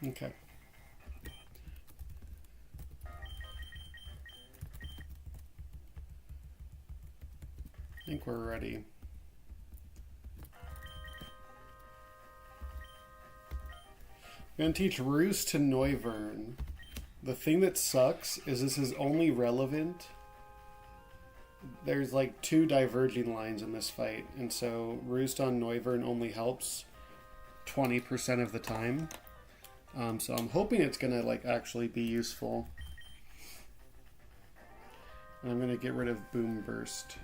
Okay. I think we're ready. I'm going to teach Roost to Noivern. The thing that sucks is this is only relevant. There's like 2 diverging lines in this fight, and so Roost on Noivern only helps 20% of the time. So I'm hoping it's going to like actually be useful. And I'm going to get rid of Boom Burst.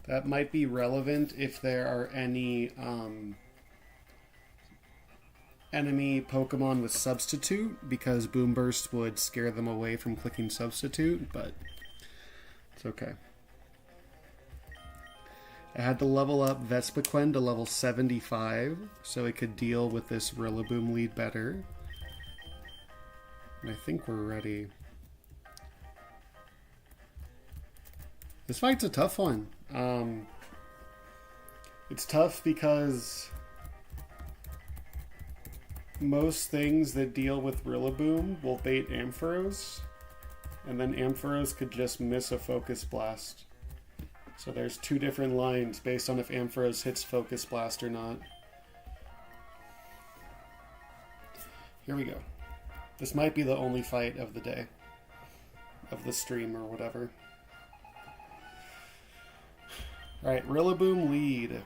That might be relevant if there are any enemy Pokemon with Substitute, because Boom Burst would scare them away from clicking Substitute, but it's okay. I had to level up Vespiquen to level 75 so it could deal with this Rillaboom lead better. And I think we're ready. This fight's a tough one. It's tough because most things that deal with Rillaboom will bait Ampharos, and then Ampharos could just miss a Focus Blast. So there's 2 different lines based on if Ampharos hits Focus Blast or not. Here we go. This might be the only fight of the day, of the stream or whatever. Alright, Rillaboom lead.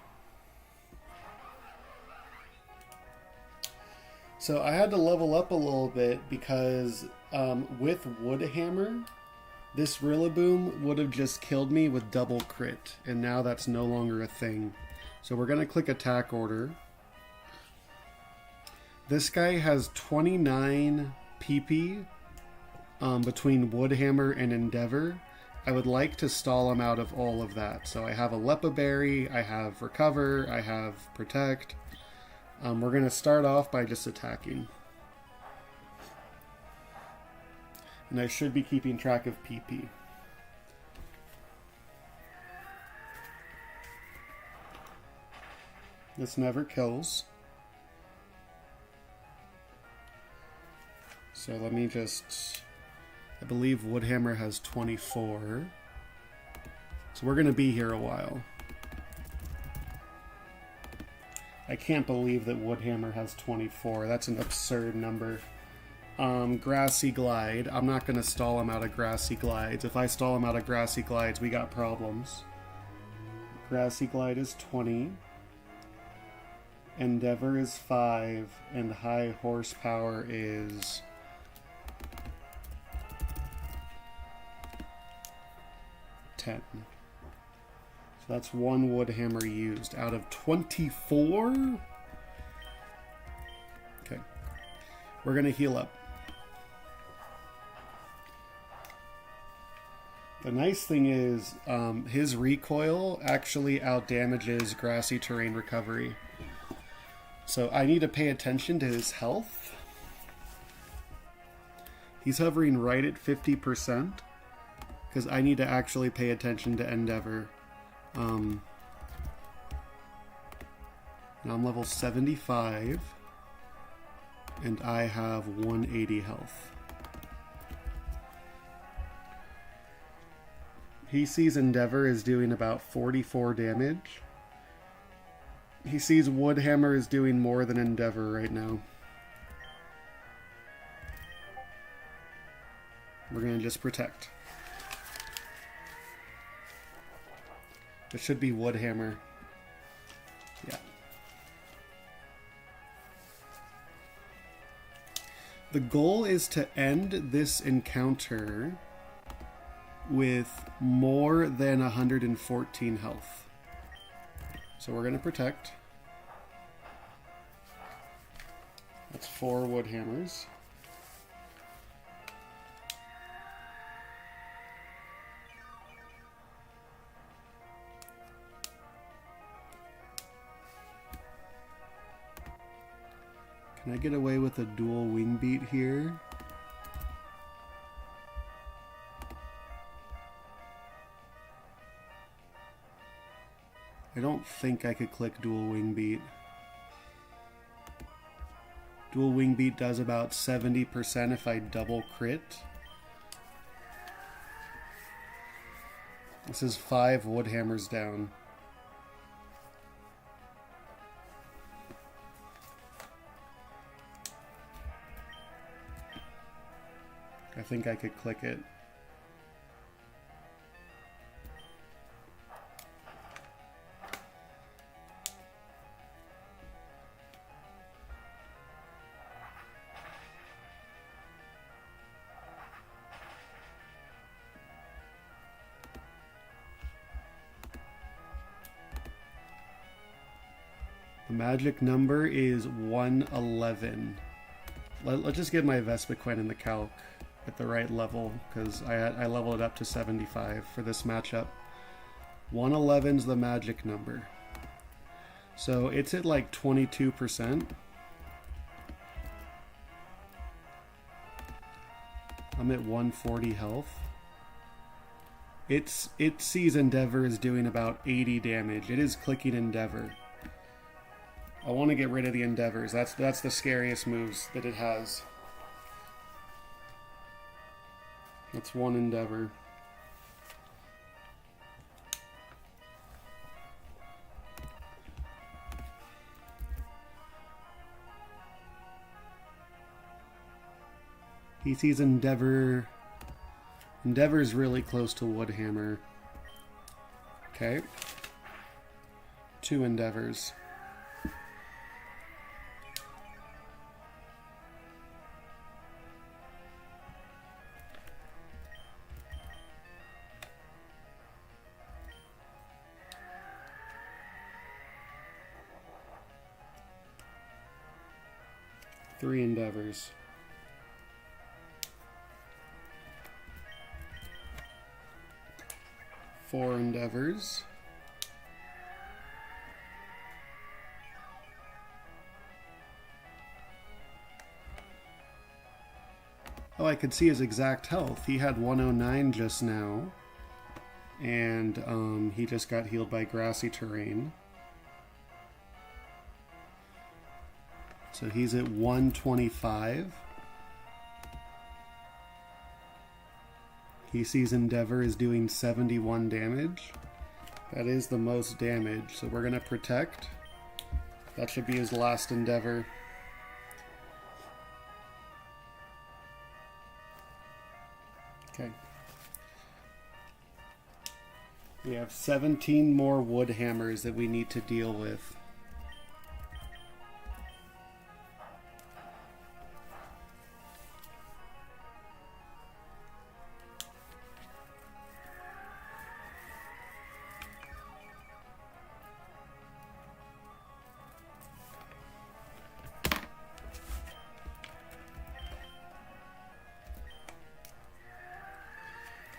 So I had to level up a little bit because with Woodhammer, this Rillaboom would have just killed me with double crit, and now that's no longer a thing. So we're going to click attack order. This guy has 29 PP between Woodhammer and Endeavor. I would like to stall him out of all of that. So I have a Lepa Berry, I have Recover, I have Protect. We're going to start off by just attacking. And I should be keeping track of PP. This never kills. So let me just... I believe Woodhammer has 24. So we're going to be here a while. I can't believe that Woodhammer has 24. That's an absurd number. Grassy Glide. I'm not going to stall him out of Grassy Glides. If I stall him out of Grassy Glides, we got problems. Grassy Glide is 20. Endeavor is 5. And High Horsepower is... 10. So that's 1 Woodhammer used out of 24. Okay. We're going to heal up. The nice thing is his recoil actually outdamages Grassy Terrain Recovery. So I need to pay attention to his health. He's hovering right at 50%. Because I need to actually pay attention to Endeavor. Now I'm level 75. And I have 180 health. He sees Endeavor is doing about 44 damage. He sees Woodhammer is doing more than Endeavor right now. We're going to just protect. It should be Woodhammer. Yeah. The goal is to end this encounter with more than 114 health. So we're going to protect. That's 4 Woodhammers. Can I get away with a dual wing beat here? I don't think I could click dual wing beat. Dual wing beat does about 70% if I double crit. This is 5 wood hammers down. I think I could click it. The magic number is 111. Let's just get my Vespiquen in the calc at the right level, because I leveled it up to 75 for this matchup. 111's the magic number. So it's at like 22%. I'm at 140 health. It sees Endeavor is doing about 80 damage. It is clicking Endeavor. I want to get rid of the Endeavors. That's the scariest moves that it has. That's one Endeavor. He sees Endeavor. Endeavor's really close to Woodhammer. Okay. 2 Endeavors. Three Endeavors. Four Endeavors. Oh, I could see his exact health. He had 109 just now. And he just got healed by grassy terrain. So he's at 125. He sees Endeavor is doing 71 damage. That is the most damage, so we're gonna protect. That should be his last Endeavor. Okay. We have 17 more wood hammers that we need to deal with.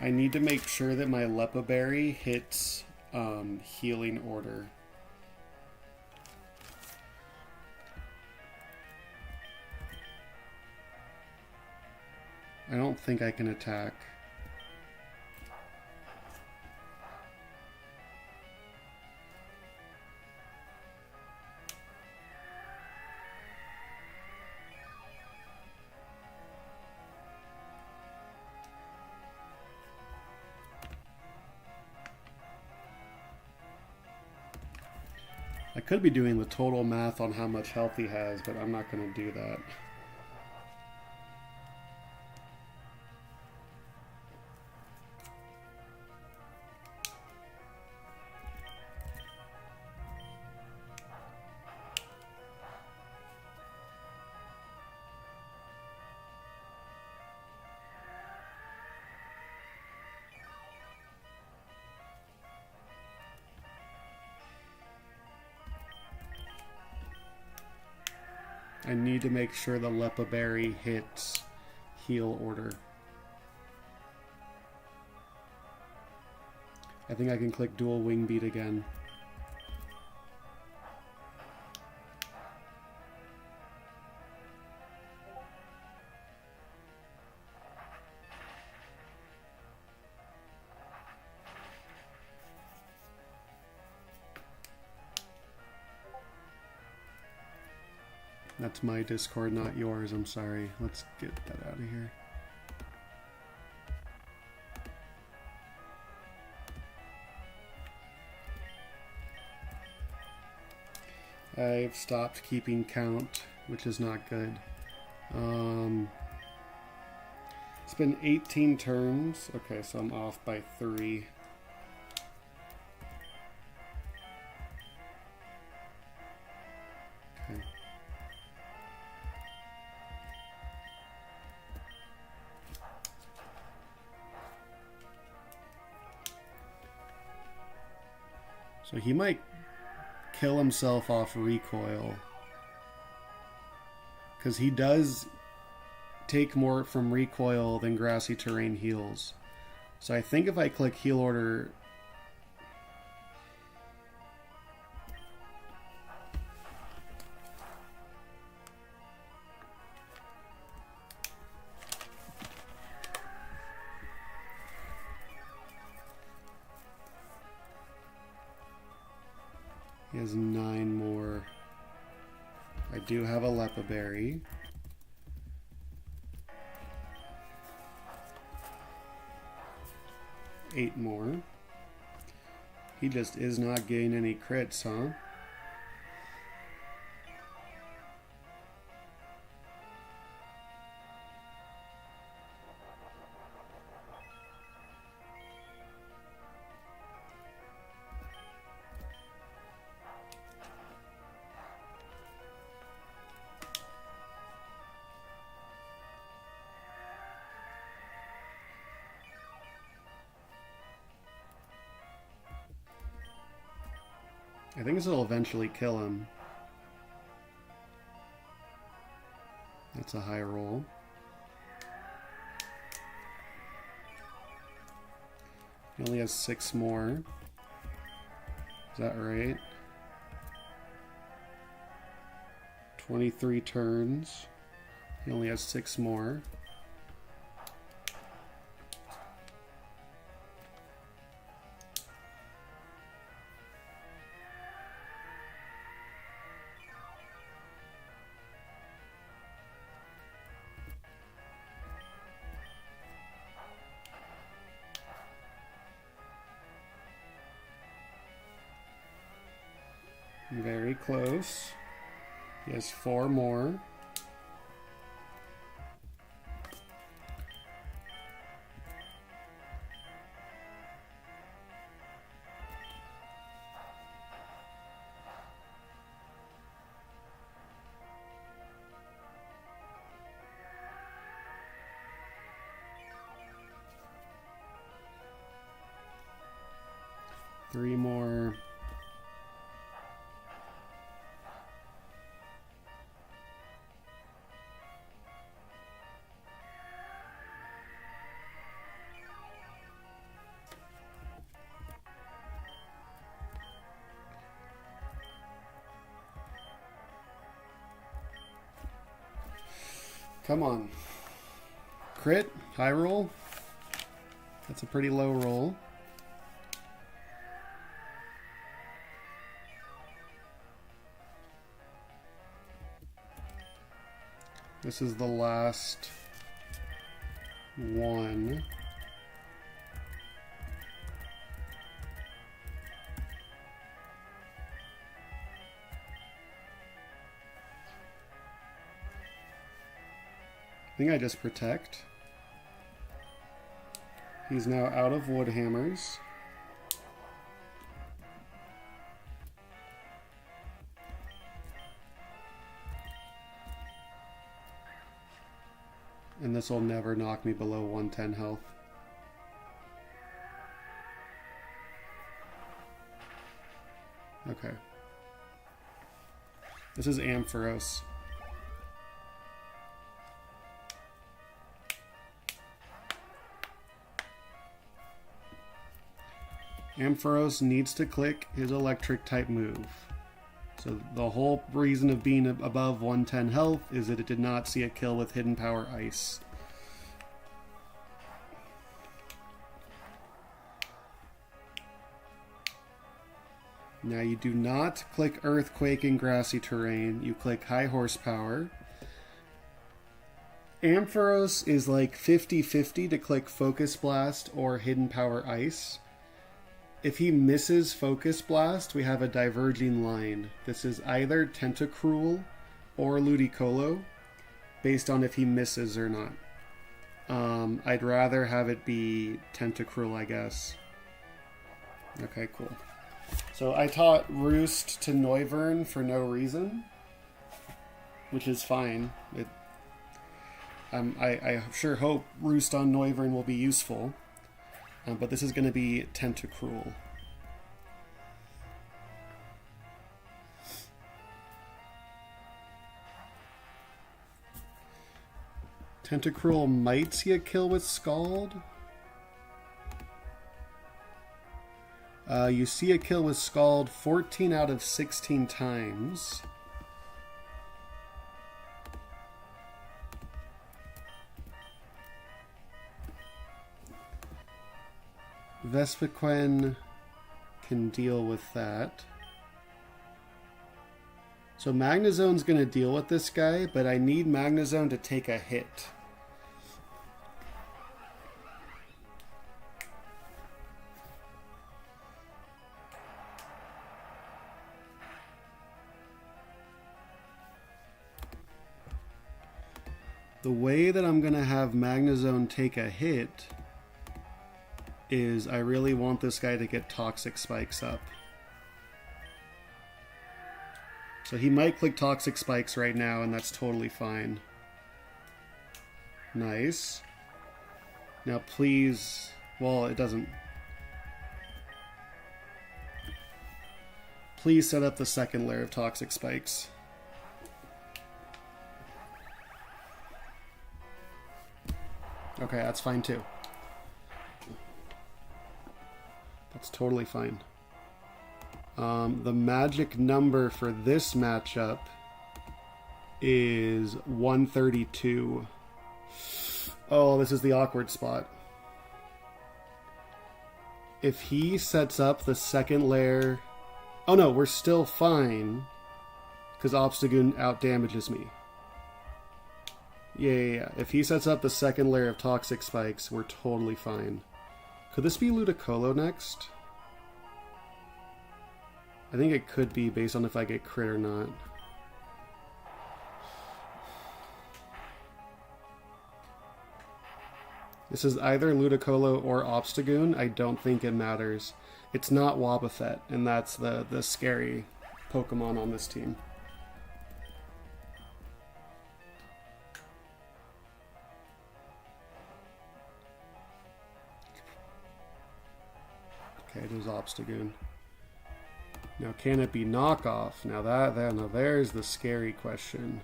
I need to make sure that my Lepa Berry hits healing order. I don't think I can attack. I could be doing the total math on how much health he has, but I'm not going to do that. I need to make sure the Lepa Berry hits heal order. I think I can click dual wing beat again. That's my Discord, not yours. I'm sorry. Let's get that out of here. I've stopped keeping count, which is not good. It's been 18 turns. Okay, so I'm off by 3. Okay. So he might kill himself off recoil, because he does take more from recoil than grassy terrain heals. So I think if I click heal order, he has 9 more. I do have a Lepa Berry. Eight more. He just is not getting any crits, huh? I think this will eventually kill him. That's a high roll. He only has 6 more. Is that right? 23 turns. He only has 6 more. Very close. He has 4 more. Three more. Come on. Crit, high roll. That's a pretty low roll. This is the last one. I think I just protect. He's now out of wood hammers. And this will never knock me below 110 health. Okay. This is Ampharos. Ampharos needs to click his electric type move. So the whole reason of being above 110 health is that it did not see a kill with hidden power ice. Now you do not click Earthquake in grassy terrain. You click High Horsepower. Ampharos is like 50-50 to click Focus Blast or Hidden Power Ice. If he misses Focus Blast, we have a diverging line. This is either Tentacruel or Ludicolo, based on if he misses or not. I'd rather have it be Tentacruel, I guess. Okay, cool. So I taught Roost to Noivern for no reason, which is fine. I sure hope Roost on Noivern will be useful, but this is going to be Tentacruel. Tentacruel might see a kill with Scald. You see a kill with Scald 14 out of 16 times. Vespiquen can deal with that. So Magnezone's going to deal with this guy, but I need Magnezone to take a hit. The way that I'm going to have Magnezone take a hit is I really want this guy to get Toxic Spikes up. So he might click Toxic Spikes right now, and that's totally fine. Nice. Now please... Well, it doesn't... Please set up the second layer of Toxic Spikes. Okay, that's fine too. That's totally fine. The magic number for this matchup is 132. Oh, this is the awkward spot. If he sets up the second layer... Oh no, we're still fine, because Obstagoon outdamages me. Yeah. If he sets up the second layer of Toxic Spikes, we're totally fine. Could this be Ludicolo next? I think it could be, based on if I get crit or not. This is either Ludicolo or Obstagoon. I don't think it matters. It's not Wobbuffet, and that's the scary Pokemon on this team. Okay, it was Obstagoon. Now, can it be Knockoff? Now now there's the scary question.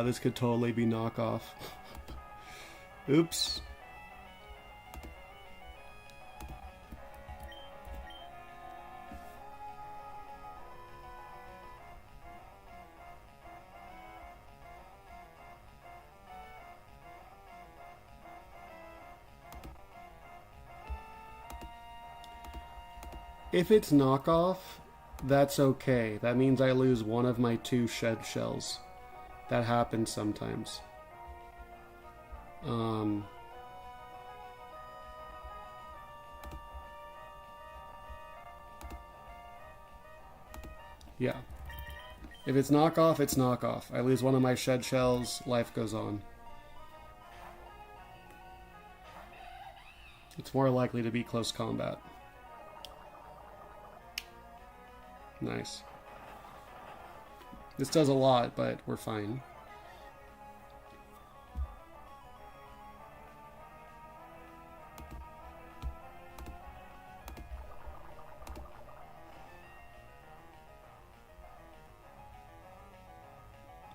This could totally be Knockoff. Oops. If it's Knockoff, that's okay. That means I lose one of my 2 shed shells. That happens sometimes. Yeah. If it's Knockoff, it's Knockoff. I lose one of my shed shells, life goes on. It's more likely to be close combat. Nice. This does a lot, but we're fine.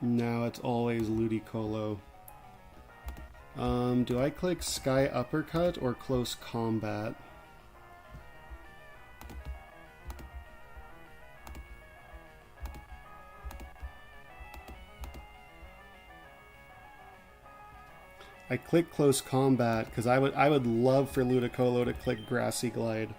Now it's always Ludicolo. Do I click Sky Uppercut or Close Combat? I click Close Combat because I would love for Ludicolo to click Grassy Glide.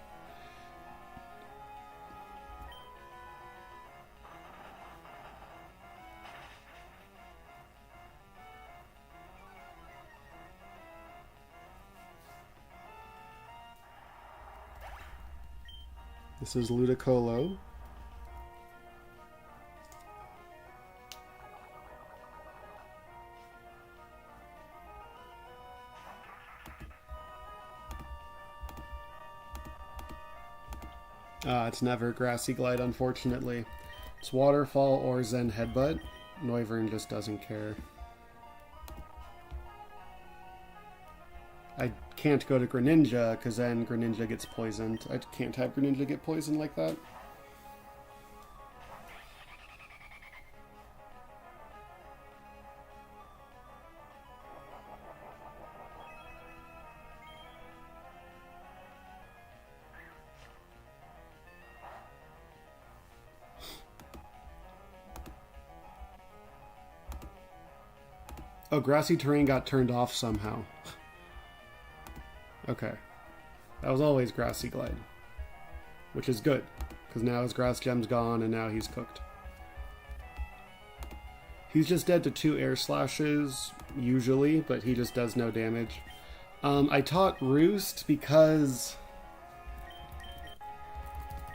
This is Ludicolo. It's never Grassy Glide, unfortunately. It's Waterfall or Zen Headbutt. Noivern just doesn't care. I can't go to Greninja, because then Greninja gets poisoned. I can't have Greninja get poisoned like that. Oh, Grassy Terrain got turned off somehow. Okay. That was always Grassy Glide. Which is good, because now his Grass Gem's gone and now he's cooked. He's just dead to 2 air slashes, usually, but he just does no damage. I taught Roost because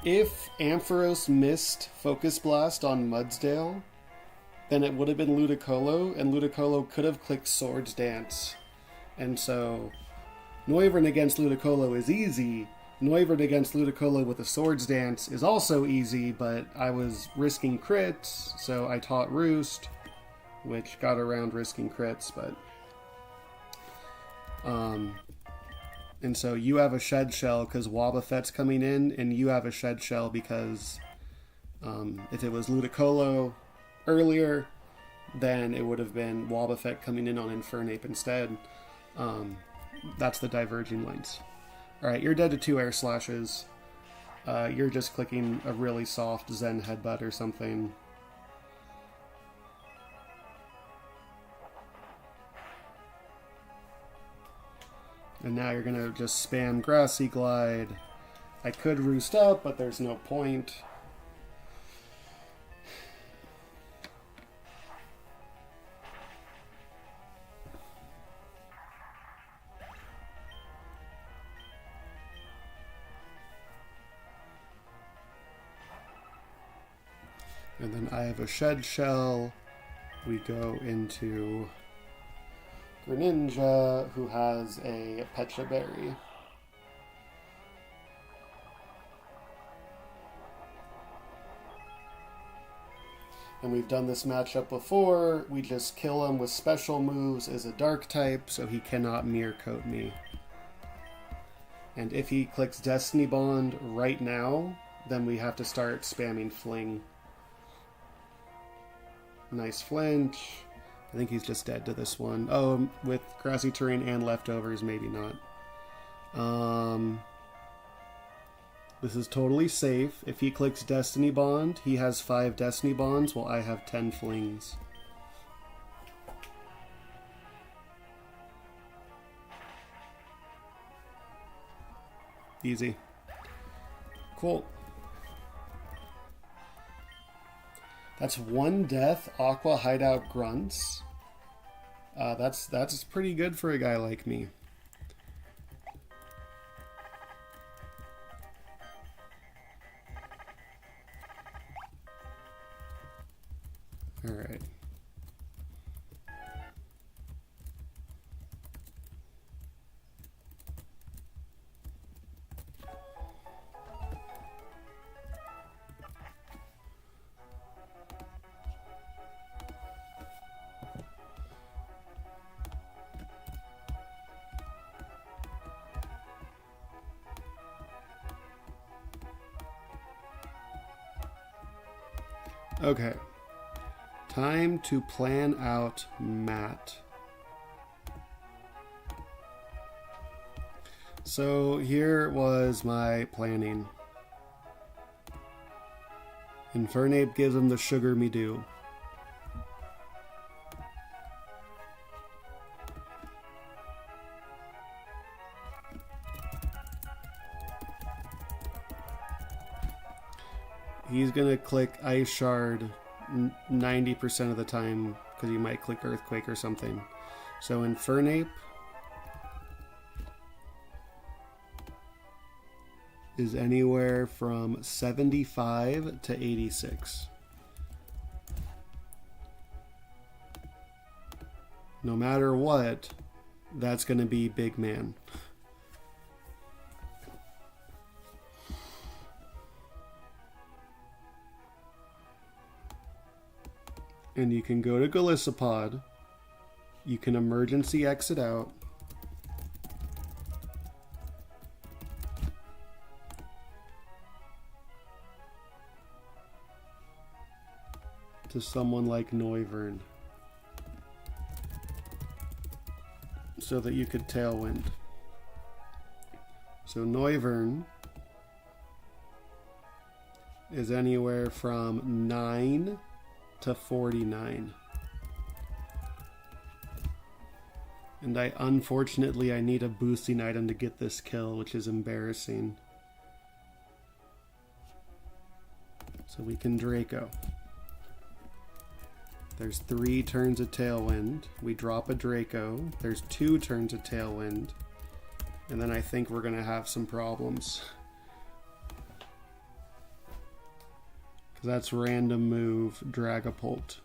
if Ampharos missed Focus Blast on Mudsdale, then it would have been Ludicolo, and Ludicolo could have clicked Swords Dance. And so, Noivern against Ludicolo is easy. Noivern against Ludicolo with a Swords Dance is also easy, but I was risking crits, so I taught Roost, which got around risking crits, but... and so you have a Shed Shell because Wobbuffet's coming in, and you have a Shed Shell because if it was Ludicolo earlier, then it would have been Wobbuffet coming in on Infernape instead. That's the diverging lines. Alright, you're dead to 2 air slashes. You're just clicking a really soft Zen Headbutt or something. And now you're gonna just spam Grassy Glide. I could Roost up, but there's no point. And then I have a Shed Shell. We go into Greninja, who has a Pecha Berry. And we've done this matchup before. We just kill him with special moves as a dark type, so he cannot mirror coat me. And if he clicks Destiny Bond right now, then we have to start spamming Fling. Nice flinch. I think he's just dead to this one. Oh, with Grassy Terrain and Leftovers, maybe not. This is totally safe. If he clicks Destiny Bond, he has 5 Destiny Bonds, while I have 10 Flings. Easy. Cool. That's 1 death, Aqua Hideout Grunts. That's pretty good for a guy like me. Alright. Okay, time to plan out Matt. So here was my planning. Infernape gives him the Sugar Me Do. he's going to click Ice Shard 90% of the time because he might click Earthquake or something. So Infernape is anywhere from 75 to 86. No matter what, that's going to be big man. And you can go to Golisopod. You can emergency exit out. To someone like Noivern. So that you could Tailwind. So Noivern is anywhere from 9 to 49. And unfortunately I need a boosting item to get this kill, which is embarrassing. So we can Draco. There's 3 turns of Tailwind. We drop a Draco. There's 2 turns of Tailwind. And then I think we're gonna have some problems. Because that's random move, Dragapult.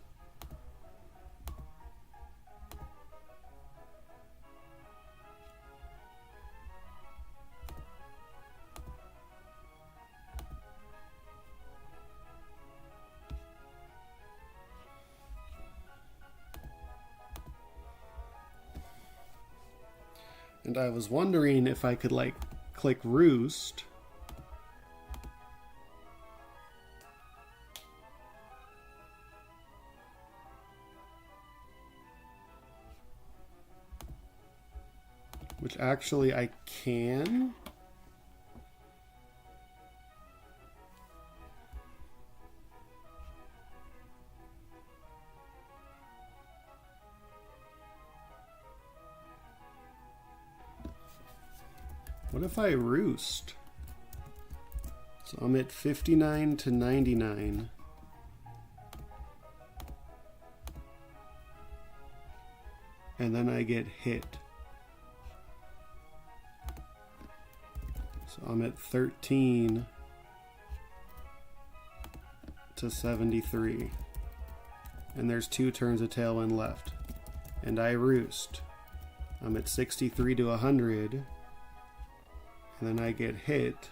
And I was wondering if I could like click Roost. Which actually I can. What if I Roost? So I'm at 59 to 99. And then I get hit. So I'm at 13 to 73. And there's 2 turns of Tailwind left. And I Roost. I'm at 63 to 100. And then I get hit.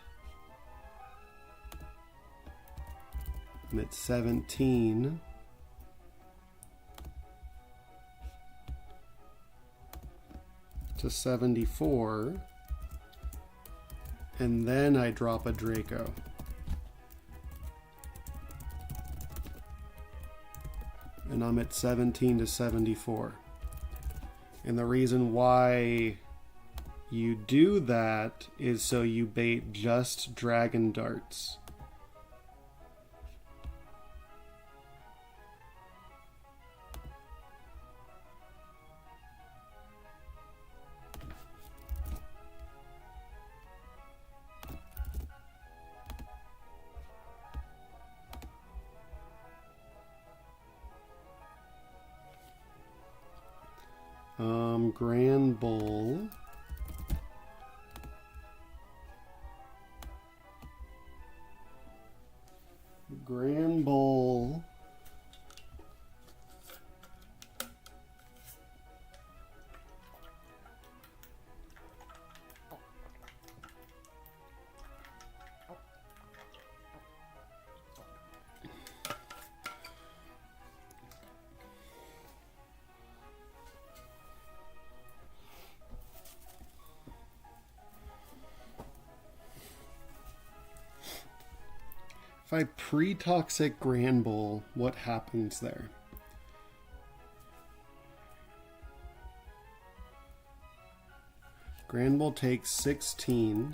I'm at 17. To 74. And then I drop a Draco. And I'm at 17 to 74. And the reason why you do that is so you bait just Dragon Darts. Grand Bull. Grand Bull. If I pre-toxic Grand Bull, what happens there? Grand Bull takes 16.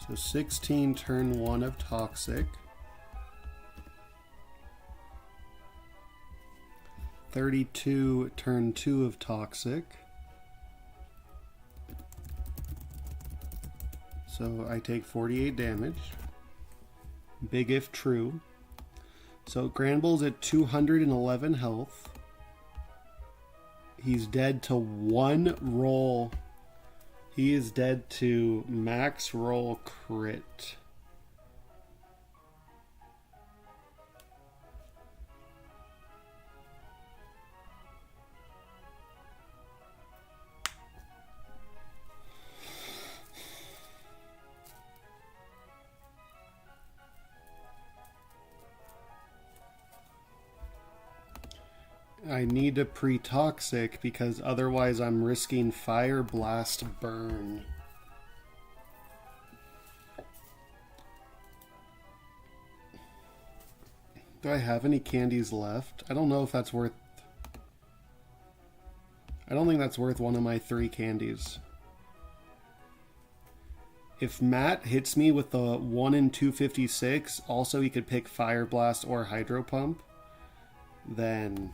So 16 turn 1 of Toxic. 32 turn 2 of Toxic. So I take 48 damage. Big if true. So Granbull's at 211 health. He's dead to 1 roll. He is dead to max roll crit. I need a pre-toxic because otherwise I'm risking Fire Blast burn. Do I have any candies left? I don't know if that's worth... I don't think that's worth one of my 3 candies. If Matt hits me with the 1 in 256, also he could pick Fire Blast or Hydro Pump, then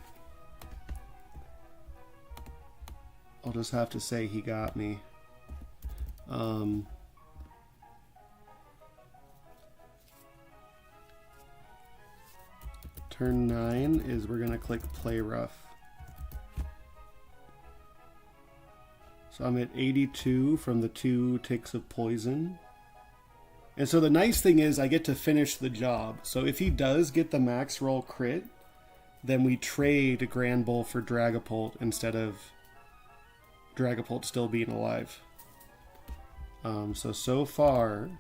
I'll just have to say he got me. Turn 9 is we're gonna click Play Rough. So I'm at 82 from the 2 ticks of poison. And so the nice thing is I get to finish the job. So if he does get the max roll crit, then we trade Granbull for Dragapult instead of Dragapult still being alive. So far,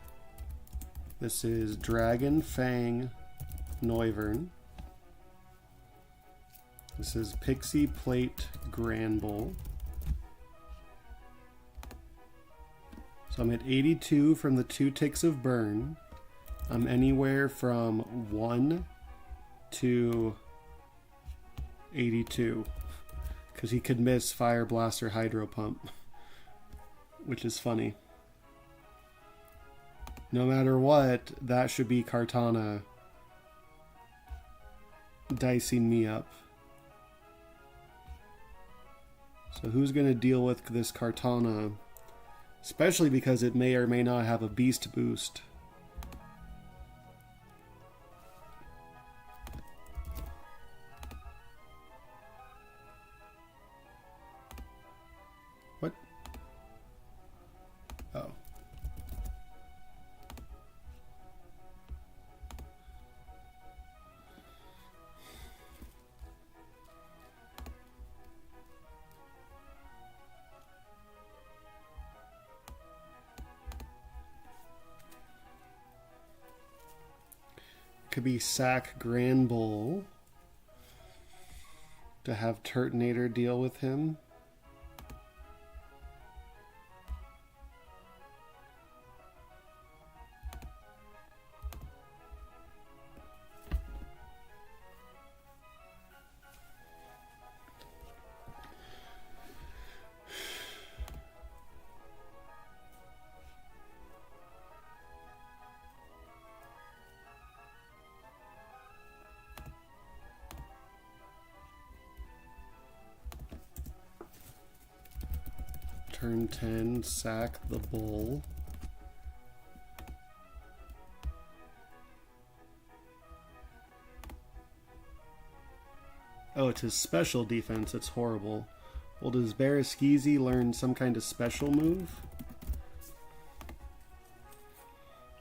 this is Dragon Fang Noivern. This is Pixie Plate Granbull. So I'm at 82 from the 2 ticks of burn. I'm anywhere from 1 to 82. Because he could miss Fire Blast or Hydro Pump. Which is funny. No matter what, that should be Kartana dicing me up. So who's going to deal with this Kartana? Especially because it may or may not have a beast boost. What? Oh. Could be sack Granbull to have Turtonator deal with him. Turn 10, sack the bull. Oh, it's his special defense. It's horrible. Well, does Baraskizi learn some kind of special move?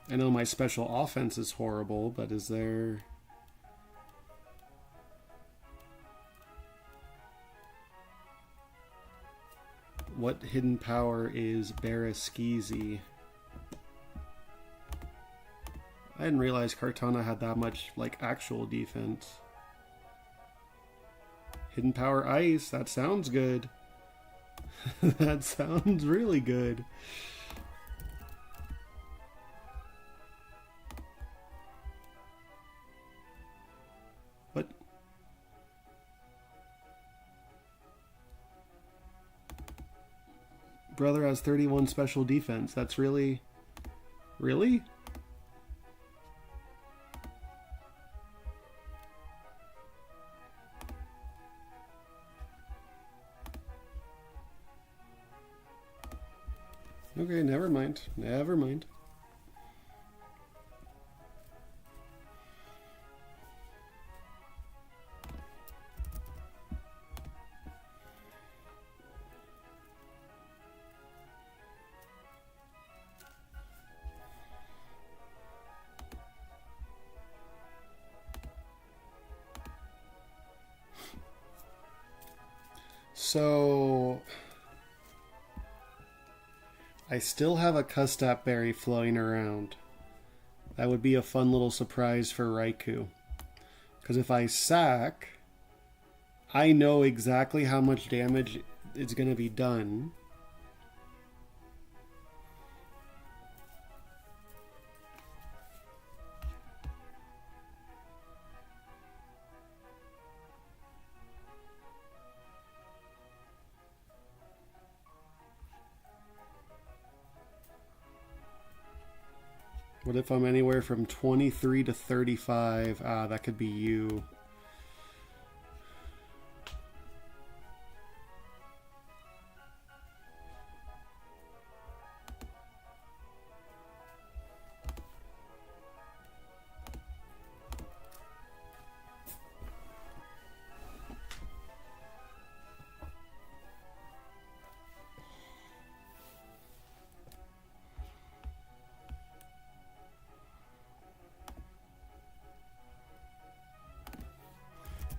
I know my special offense is horrible, but is there... What hidden power is Baraskizi? I didn't realize Kartana had that much, like, actual defense. Hidden power ice, that sounds good. That sounds really good. What? Brother has 31 special defense. That's really... Really? Okay, never mind. Never mind. So I still have a Custap berry floating around. That would be a fun little surprise for Raikou. Because if I sack, I know exactly how much damage is going to be done. What if I'm anywhere from 23 to 35? Ah, that could be you.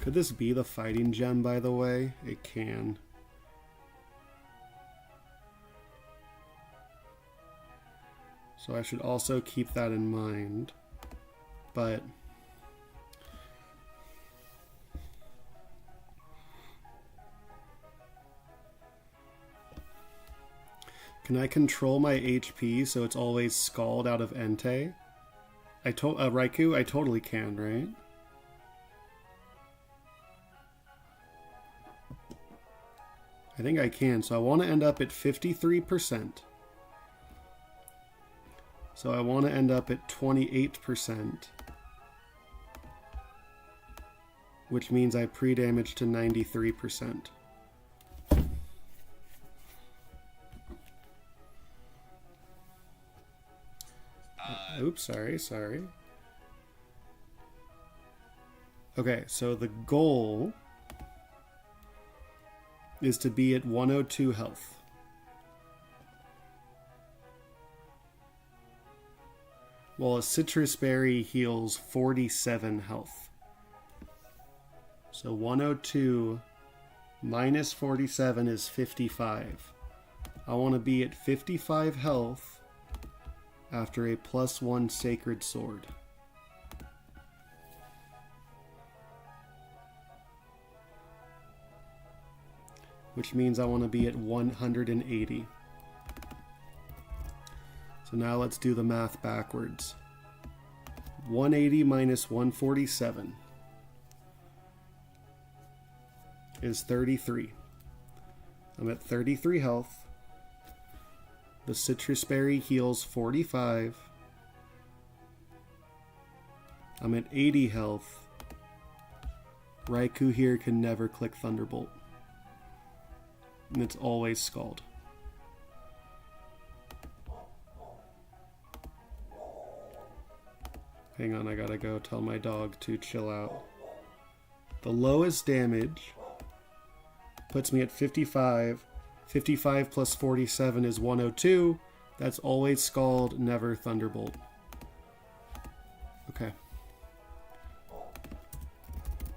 Could this be the fighting gem, by the way? It can. So I should also keep that in mind. But can I control my HP so it's always Scald out of Entei? Raikou, I totally can, right? I think I can, so I want to end up at 53%. So I want to end up at 28%. Which means I pre-damage to 93%. Oops, sorry. Okay, so the goal is to be at 102 health. While a citrus berry heals 47 health. So 102 minus 47 is 55. I want to be at 55 health after a +1 sacred sword. Which means I want to be at 180. So now let's do the math backwards. 180 minus 147 is 33. I'm at 33 health. The citrus berry heals 45. I'm at 80 health. Raikou here can never click Thunderbolt. And it's always Scald. Hang on, I gotta go tell my dog to chill out. The lowest damage puts me at 55. 55 plus 47 is 102. That's always Scald, never Thunderbolt. Okay.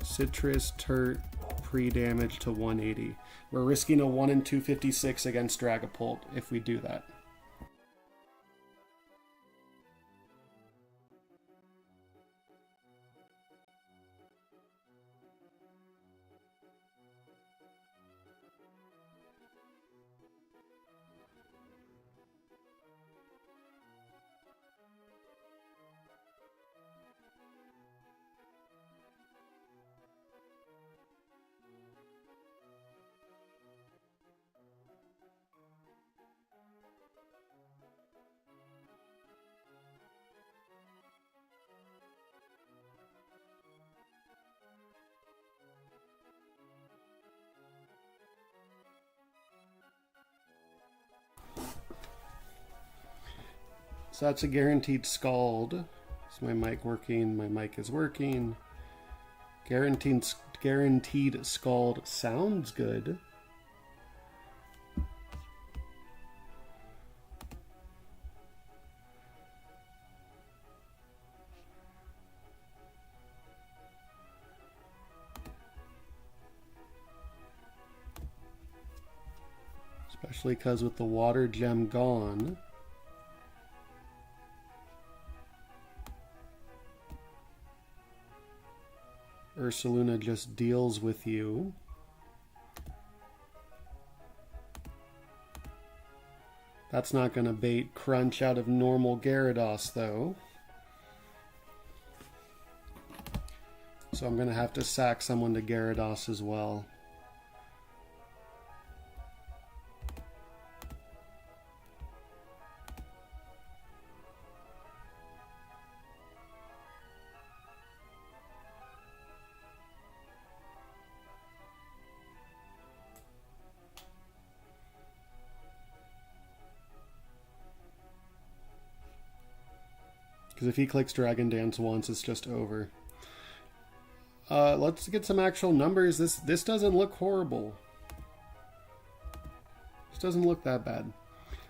Citrus, Turt, pre-damage to 180. We're risking a 1 in 256 against Dragapult if we do that. So that's a guaranteed scald. Is my mic working? My mic is working. Guaranteed scald sounds good. Especially because with the water gem gone, Ursaluna just deals with you. That's not going to bait Crunch out of normal Gyarados, though. So I'm going to have to sack someone to Gyarados as well. Because if he clicks Dragon Dance once, it's just over. Let's get some actual numbers. This doesn't look horrible. This doesn't look that bad.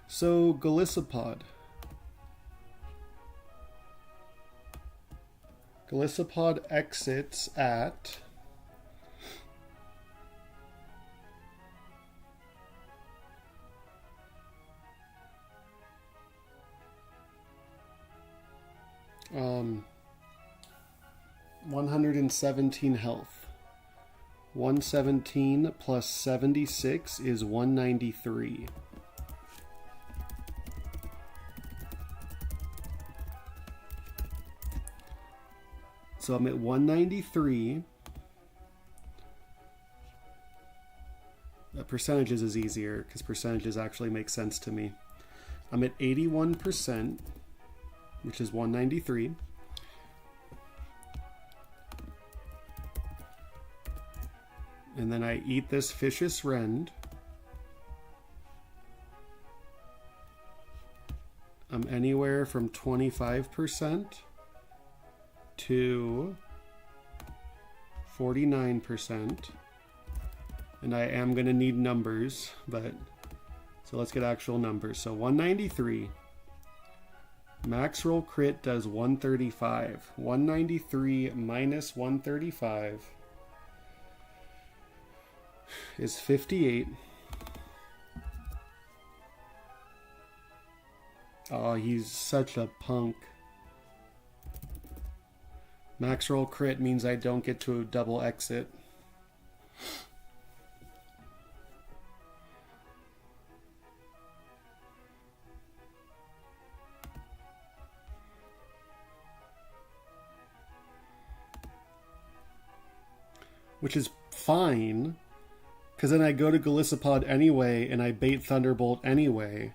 So, Golisopod. Golisopod exits at... Um, 117 health. 117 plus 76 is 193. So I'm at 193. Percentages is easier because percentages actually make sense to me. I'm at 81%. Which is 193. And then I eat this Vicious Rend. I'm anywhere from 25% to 49%. And I am going to need numbers, but so let's get actual numbers. So 193. Max roll crit does 135. 193 minus 135 is 58. Oh, he's such a punk. Max roll crit means I don't get to double exit. Which is fine, because then I go to Golisopod anyway, and I bait Thunderbolt anyway.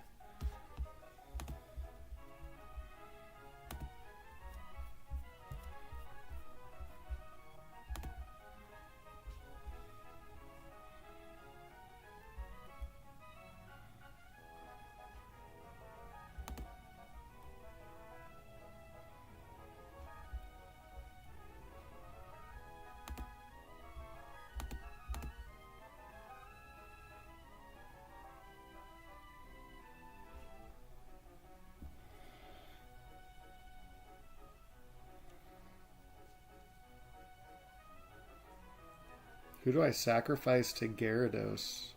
Who do I sacrifice to Gyarados?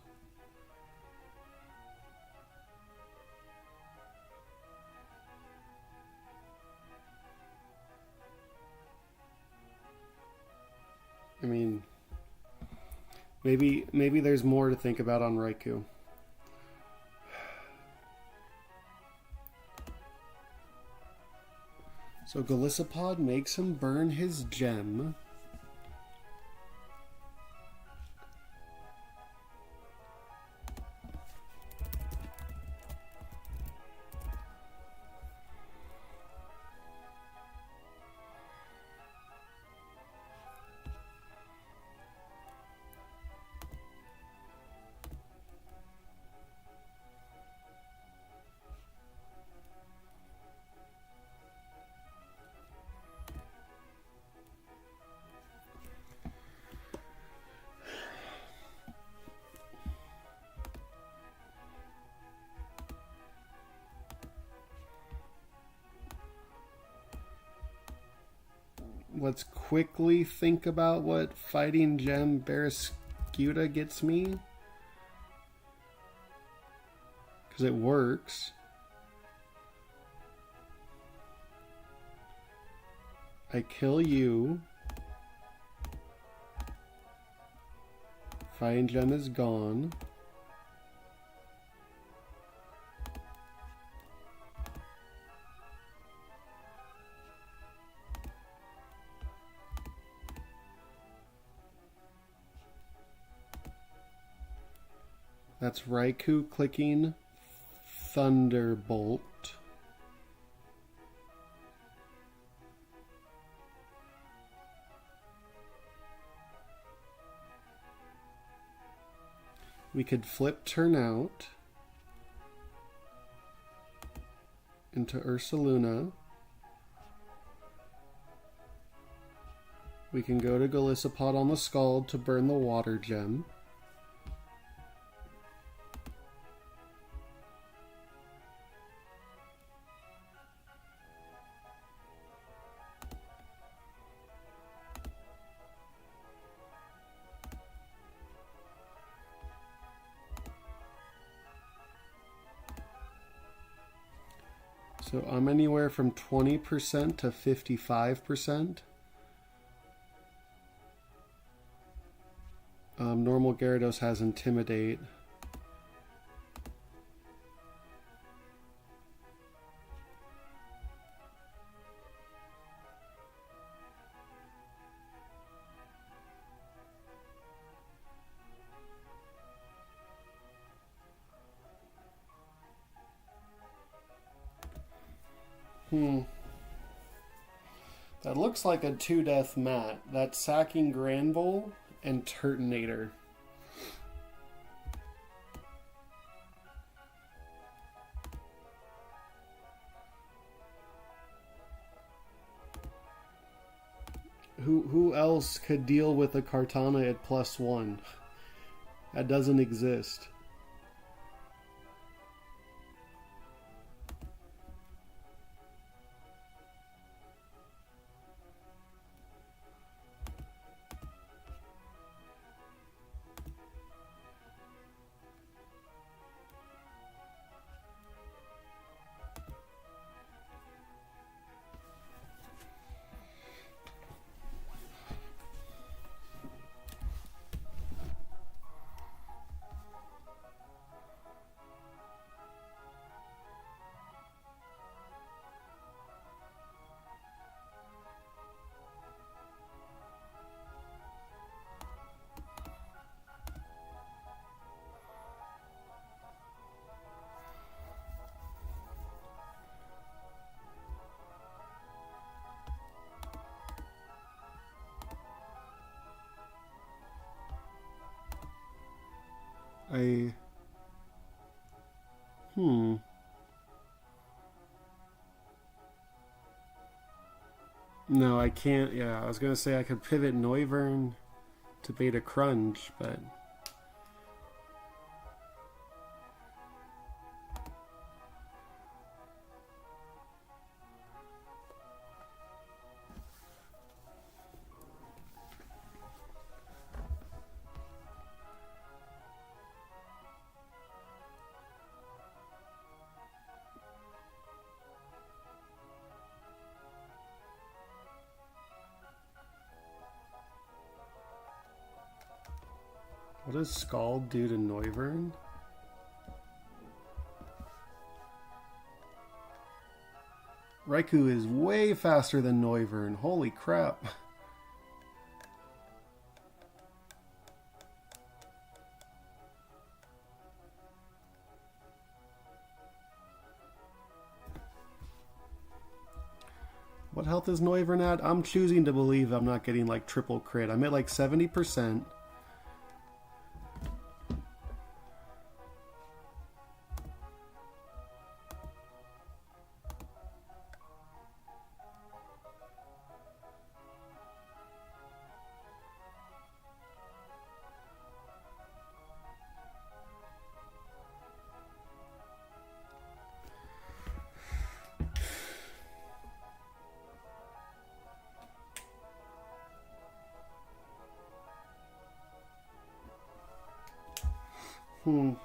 I mean, maybe there's more to think about on Raikou. So Golisopod makes him burn his gem. let's quickly think about what Fighting Gem Barraskewda gets me. Because it works. I kill you. Fighting Gem is gone. That's Raikou clicking Thunderbolt. We could flip Turnout into Ursaluna. We can go to Golisopod on the Scald to burn the Water Gem. So I'm anywhere from 20% to 55%. Normal Gyarados has Intimidate. That looks like a 2-death mat. That's Sacking Granbull and Turtonator. Who else could deal with a Kartana at +1? That doesn't exist. No, I can't. Yeah, I was gonna say I could pivot Noivern to Beta Crunch, but what does Scald do to Noivern? Raikou is way faster than Noivern. Holy crap. What health is Noivern at? I'm choosing to believe I'm not getting like triple crit. I'm at like 70%. I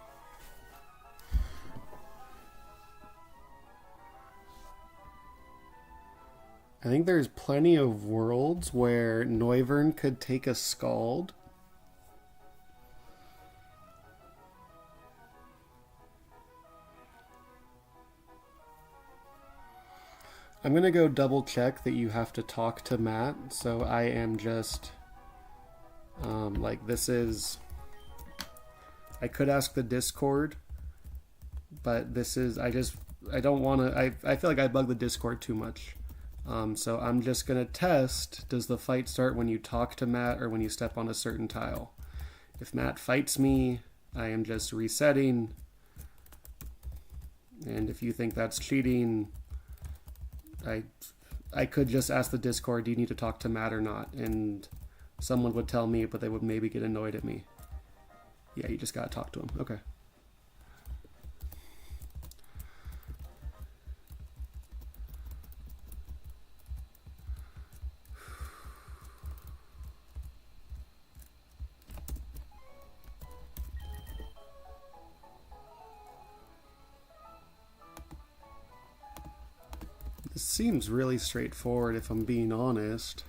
think there's plenty of worlds where Noivern could take a Scald. I'm going to go double check that you have to talk to Matt, so I am just, like, this is, I could ask the Discord, but this is, I don't want to, I feel like I bug the Discord too much. So I'm just going to test, does the fight start when you talk to Matt or when you step on a certain tile? If Matt fights me, I am just resetting, and if you think that's cheating, I could just ask the Discord, do you need to talk to Matt or not? And someone would tell me, but they would maybe get annoyed at me. Yeah, you just gotta talk to him. Okay. This seems really straightforward if I'm being honest.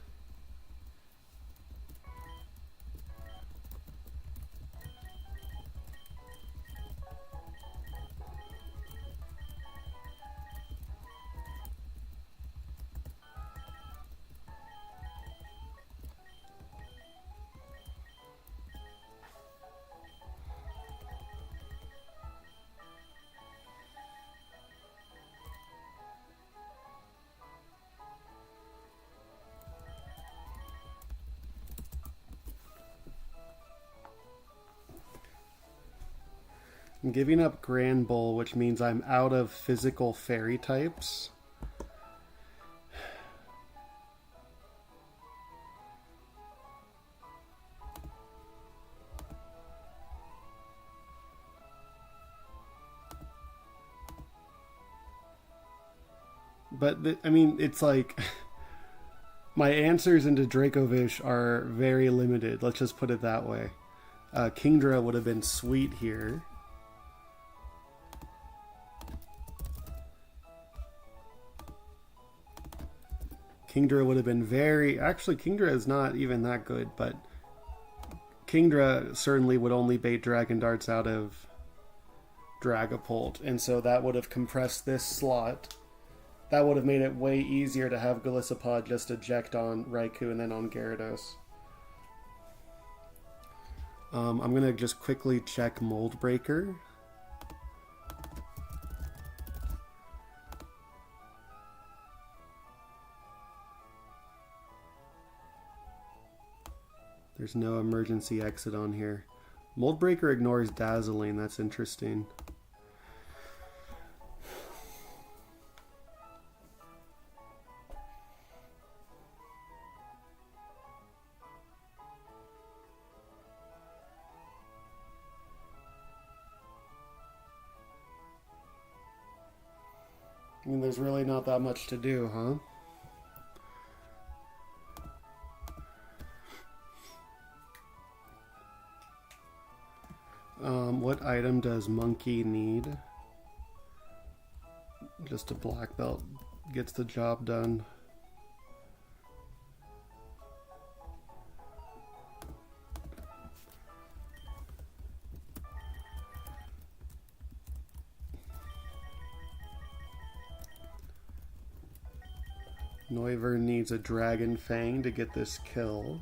I'm giving up Grand Bull, which means I'm out of physical fairy types. But, I mean, it's like, my answers into Dracovish are very limited. Let's just put it that way. Kingdra would have been sweet here. Kingdra would have been very... Actually, Kingdra is not even that good, but Kingdra certainly would only bait Dragon Darts out of Dragapult, and so that would have compressed this slot. That would have made it way easier to have Golisopod just eject on Raikou and then on Gyarados. I'm going to just quickly check Mold Breaker. There's no emergency exit on here. Mold Breaker ignores Dazzling. That's interesting. I mean, there's really not that much to do, huh? What item does Monkey need? Just a black belt gets the job done. Noivern needs a Dragon Fang to get this kill.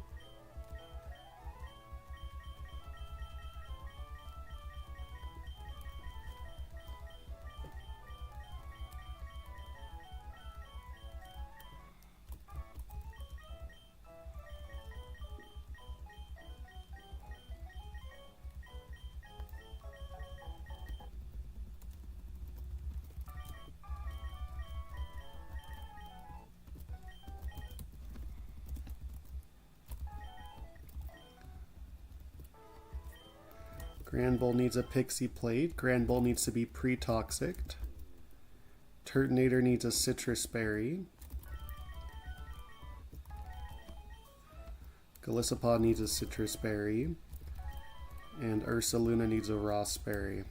Grand Bull needs a Pixie Plate. Grand Bull needs to be pre-toxicked. Turtonator needs a Citrus Berry. Golisopod needs a Citrus Berry. And Ursaluna needs a Raspberry.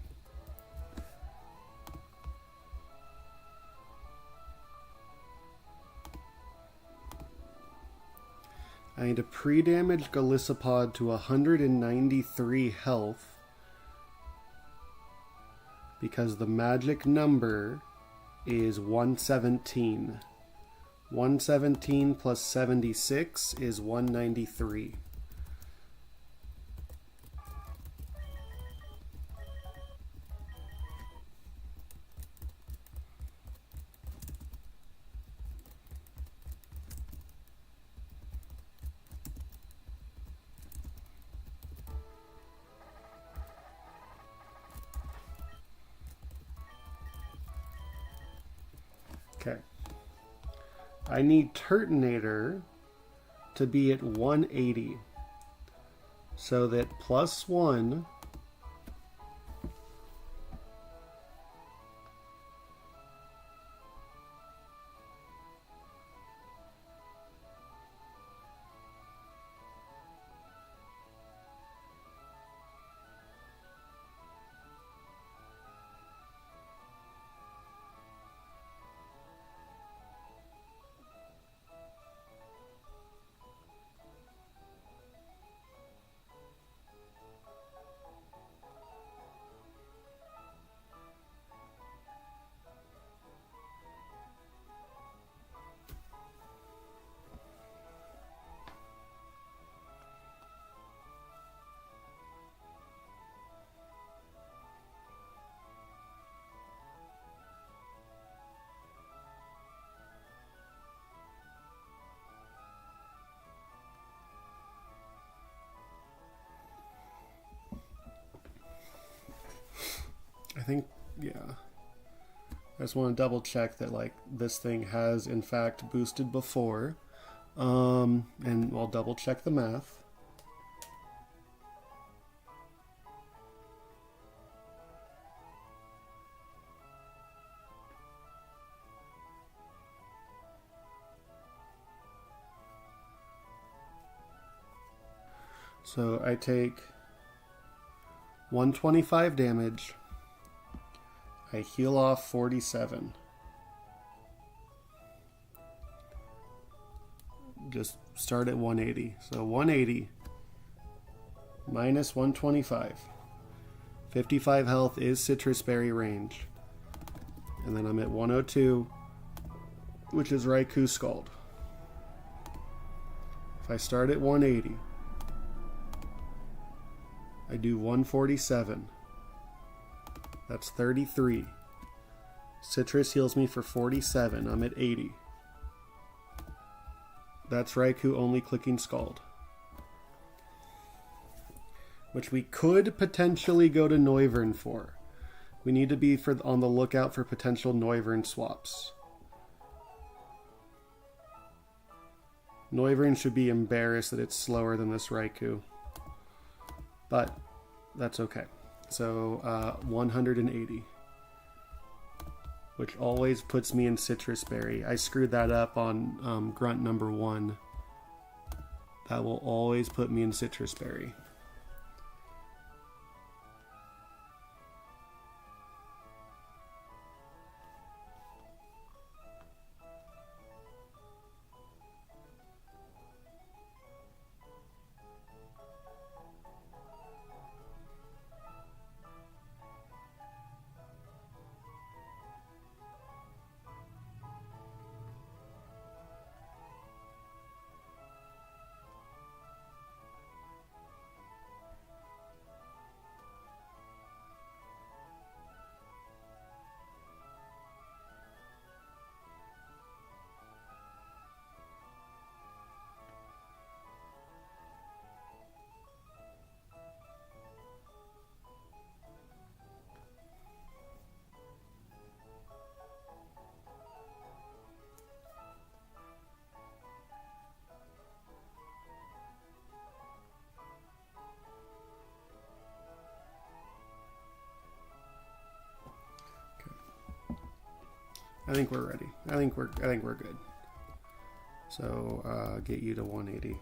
I need a pre-damage Golisopod to 193 health because the magic number is 117. 117 plus 76 is 193. Okay. I need Turtonator to be at 180 so that +1 I think, yeah. I just want to double check that like this thing has in fact boosted before. And I'll double check the math. So I take 125 damage. I heal off 47. Just start at 180. So 180 minus 125. 55 health is Citrus Berry range. And then I'm at 102, which is Raikou Scald. If I start at 180, I do 147. That's 33. Citrus heals me for 47. I'm at 80. That's Raikou only clicking Scald. Which we could potentially go to Noivern for. We need to be on the lookout for potential Noivern swaps. Noivern should be embarrassed that it's slower than this Raikou. But that's okay. So 180, which always puts me in Citrus Berry. I screwed that up on grunt number 1. That will always put me in Citrus Berry. I think we're ready. I think we're good. So get you to 180.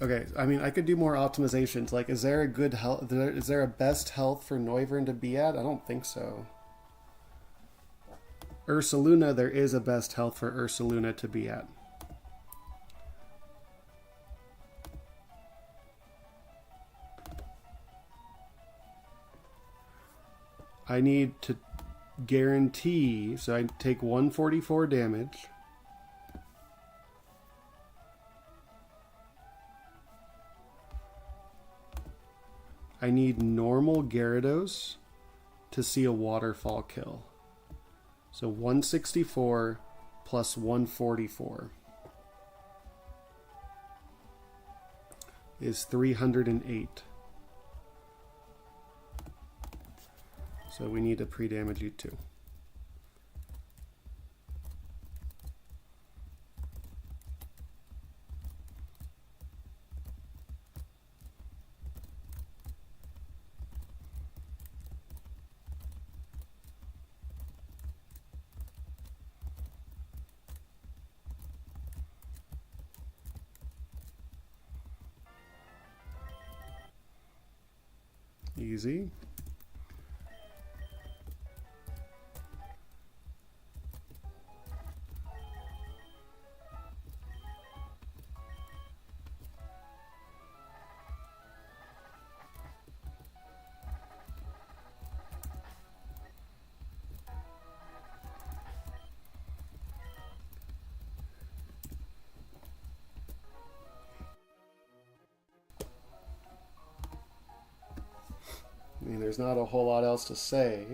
Okay, I mean, I could do more optimizations. Like, is there a good health? Is there a best health for Noivern to be at? I don't think so. Ursaluna, there is a best health for Ursaluna to be at. I need to guarantee, so I take 144 damage. I need normal Gyarados to see a waterfall kill. So 164 plus 144 is 308. So we need to pre-damage you too. Easy. I mean, there's not a whole lot else to say.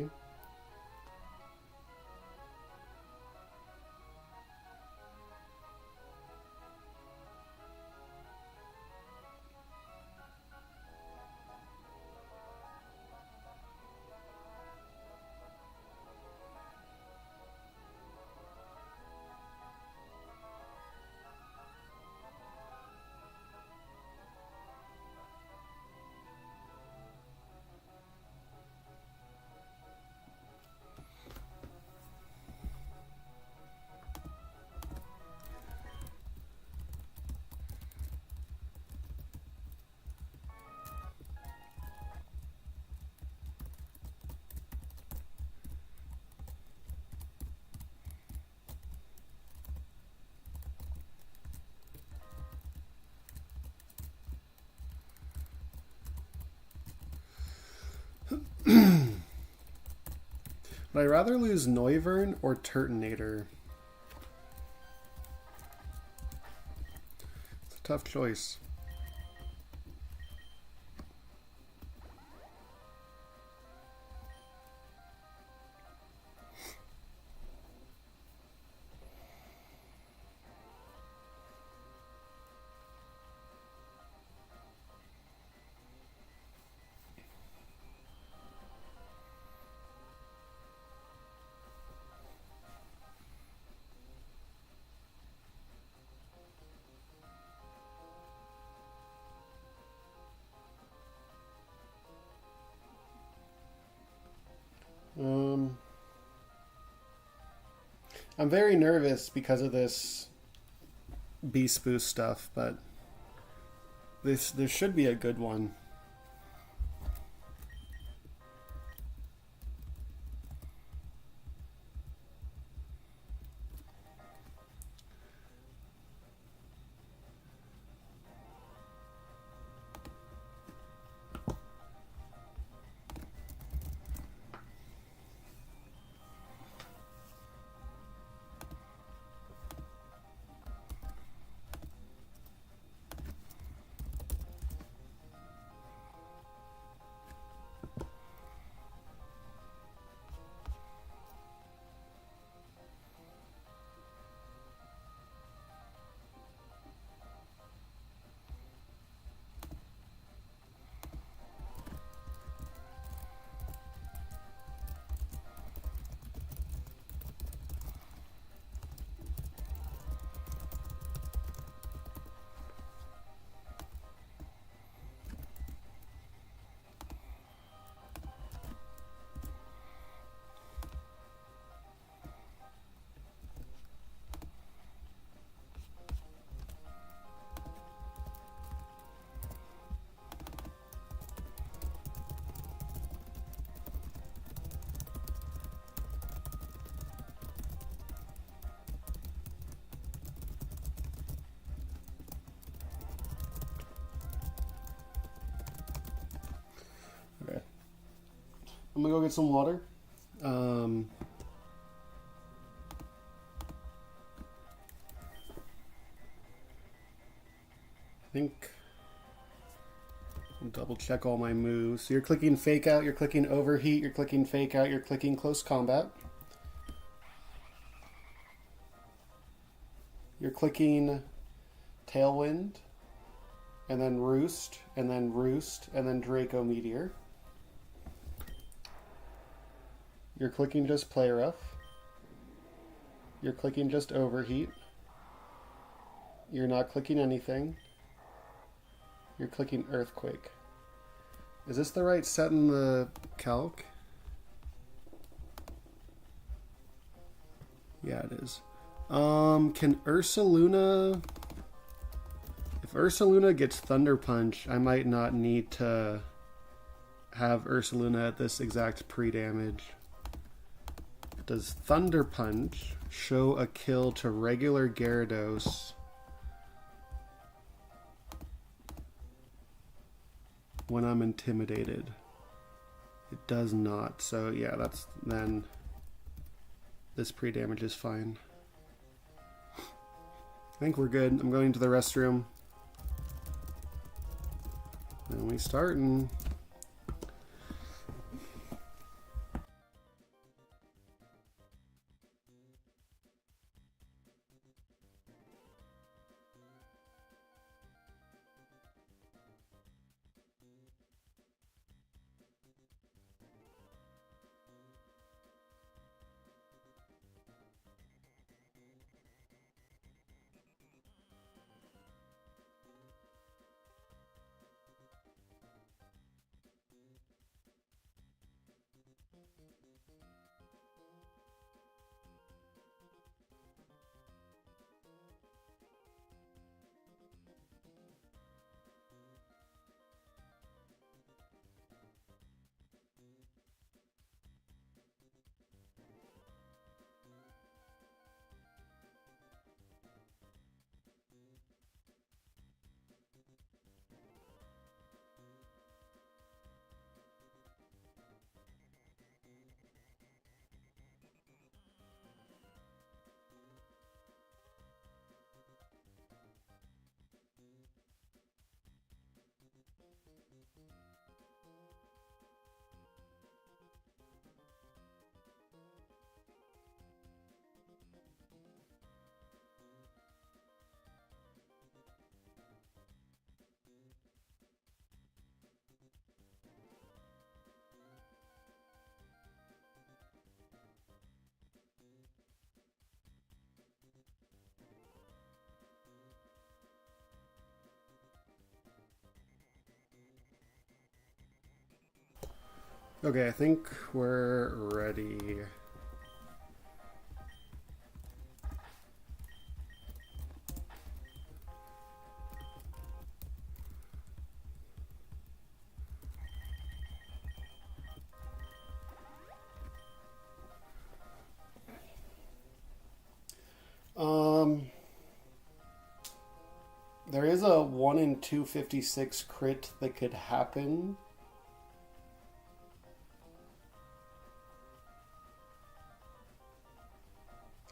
Would I rather lose Noivern or Turtonator? It's a tough choice. I'm very nervous because of this Beast Boost stuff, but this should be a good one. I'm gonna go get some water. I think I'll double check all my moves. So you're clicking fake out, you're clicking overheat, you're clicking fake out, you're clicking close combat. You're clicking tailwind, and then roost, and then roost, and then Draco Meteor. You're clicking just play rough. You're clicking just overheat. You're not clicking anything. You're clicking earthquake. Is this the right set in the calc? Yeah, it is. Can Ursaluna... If Ursaluna gets Thunder Punch, I might not need to have Ursaluna at this exact pre-damage. Does Thunder Punch show a kill to regular Gyarados when I'm intimidated? It does not. So yeah, that's then this pre-damage is fine. I think we're good. I'm going to the restroom. And we starting. Okay, I think we're ready. There is a 1 in 256 crit that could happen.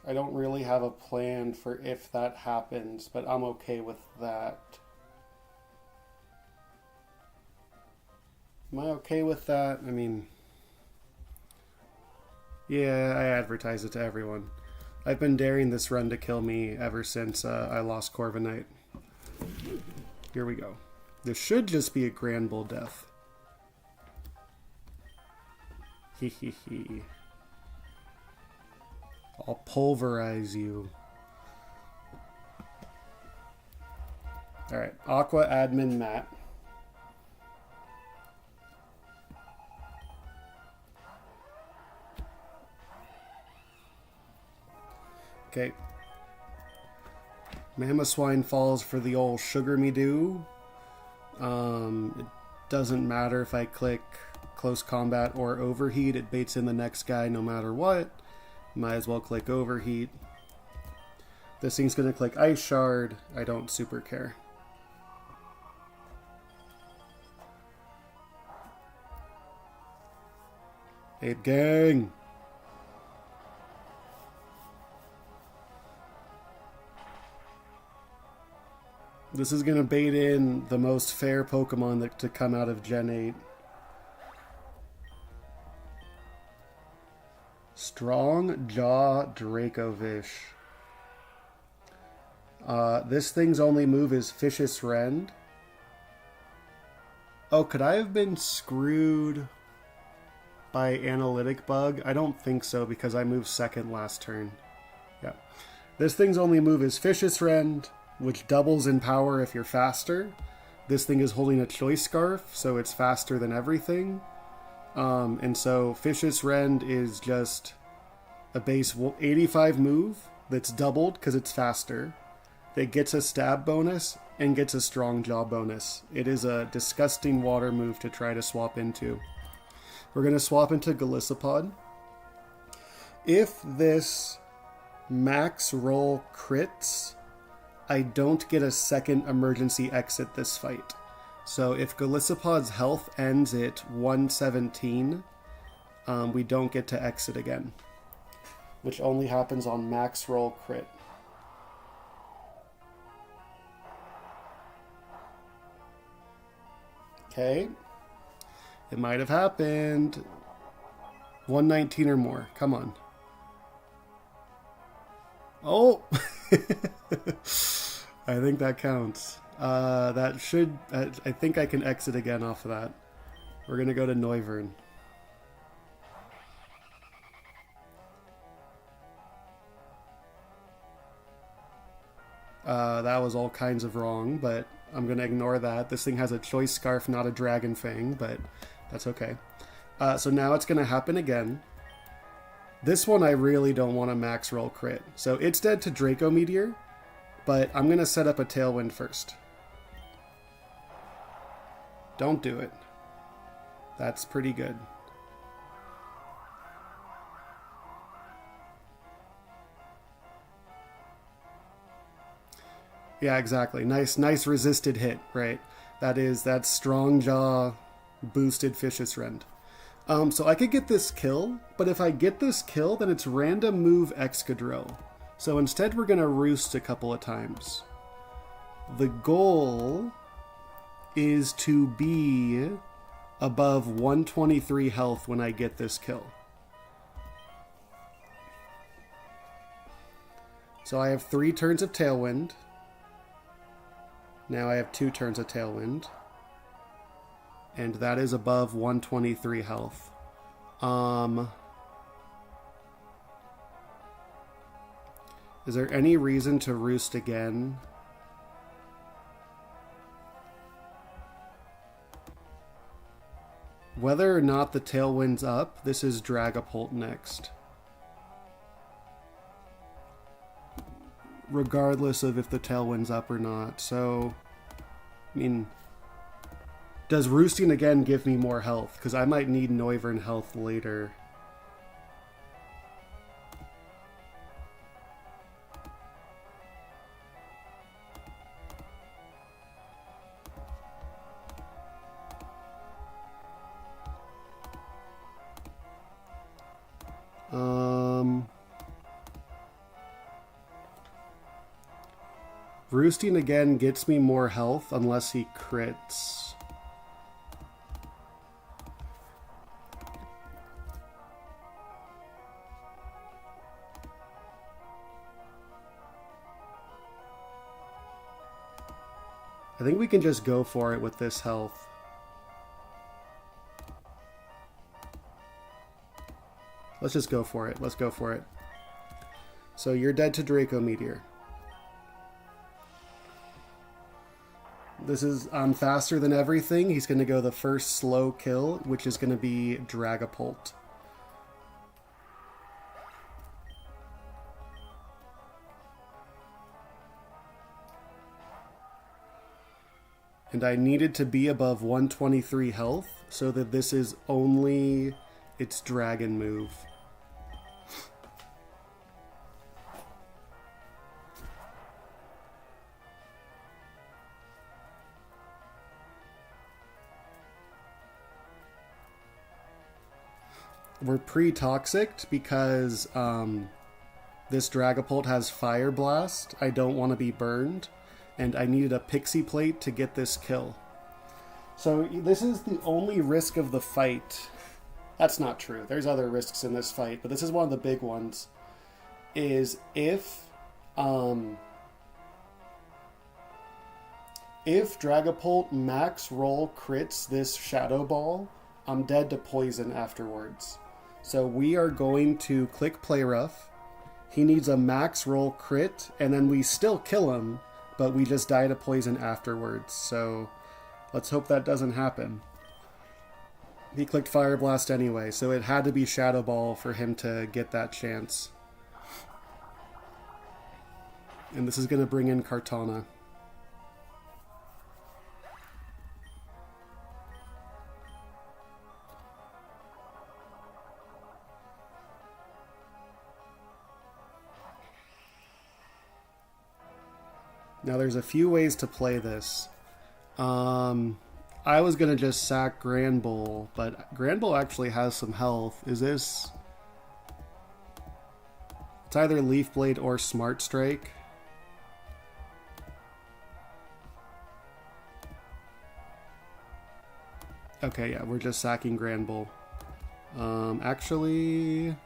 I don't really have a plan for if that happens, but I'm okay with that. Am I okay with that? I mean, yeah, I advertise it to everyone. I've been daring this run to kill me ever since I lost Corviknight. Here we go. This should just be a Grand Bull death. Hee hee hee. I'll pulverize you. Alright, Aqua Admin Matt. Okay. Mamoswine falls for the old Sugar Me Do. It doesn't matter if I click Close Combat or Overheat. It baits in the next guy no matter what. Might as well click Overheat. This thing's going to click Ice Shard. I don't super care. Ape gang! This is gonna bait in the most fair Pokemon to come out of Gen 8. Strong Jaw Dracovish. This thing's only move is Vicious Rend. Oh, could I have been screwed by Analytic Bug? I don't think so, because I moved second last turn. Yeah. This thing's only move is Vicious Rend, which doubles in power if you're faster. This thing is holding a Choice Scarf, so it's faster than everything. And so Vicious Rend is just a base 85 move that's doubled because it's faster. That gets a stab bonus and gets a strong jaw bonus. It is a disgusting water move to try to swap into. We're going to swap into Golisopod. If this max roll crits, I don't get a second emergency exit this fight. So if Golisopod's health ends at 117, we don't get to exit again, which only happens on max roll crit. Okay, it might have happened. 119 or more, come on. Oh! I think that counts. That should... I think I can exit again off of that. We're going to go to Noivern. That was all kinds of wrong, but I'm going to ignore that. This thing has a Choice Scarf, not a Dragon Fang, but that's okay. So now it's going to happen again. This one I really don't want to max roll crit. So it's dead to Draco Meteor, but I'm going to set up a Tailwind first. Don't do it. That's pretty good. Yeah, exactly. Nice resisted hit, right? That's Strong Jaw boosted Vicious Rend. So I could get this kill, but if I get this kill, then it's random move Excadrill. So instead we're going to Roost a couple of times. The goal is to be above 123 health when I get this kill. So I have 3 turns of Tailwind. Now I have 2 turns of Tailwind. And that is above 123 health. Is there any reason to Roost again? Whether or not the Tailwind's up, this is Dragapult next. Regardless of if the Tailwind's up or not. So, I mean, does Roosting again give me more health? Because I might need Noivern health later. Roosting again gets me more health unless he crits. I think we can just go for it with this health. Let's just go for it. Let's go for it. So you're dead to Draco Meteor. This is faster than everything. He's going to go the first slow kill, which is going to be Dragapult. And I needed to be above 123 health so that this is only its dragon move. we're pre-toxicked because this Dragapult has Fire Blast. I don't want to be burned, and I needed a Pixie Plate to get this kill. So this is the only risk of the fight. That's not true. There's other risks in this fight, but this is one of the big ones. Is if Dragapult max roll crits this Shadow Ball, I'm dead to poison afterwards. So we are going to click Play Rough. He needs a max roll crit, and then we still kill him, but we just die to poison afterwards. So let's hope that doesn't happen. He clicked Fire Blast anyway, so it had to be Shadow Ball for him to get that chance. And this is going to bring in Kartana. Now there's a few ways to play this. I was going to just sack Granbull, but Granbull actually has some health. Is this... It's either Leaf Blade or Smart Strike. Okay, yeah, we're just sacking Granbull. Actually...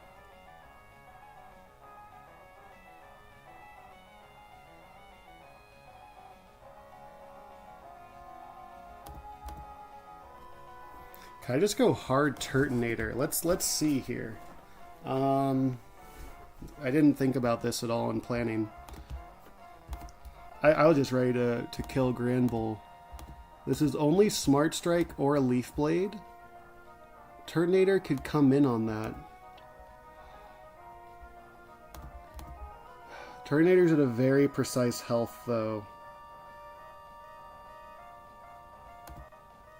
Can I just go hard Turtonator? Let's see here. I didn't think about this at all in planning. I was just ready to kill Granbull. This is only Smart Strike or a Leaf Blade. Turtonator could come in on that. Turtonator's at a very precise health, though.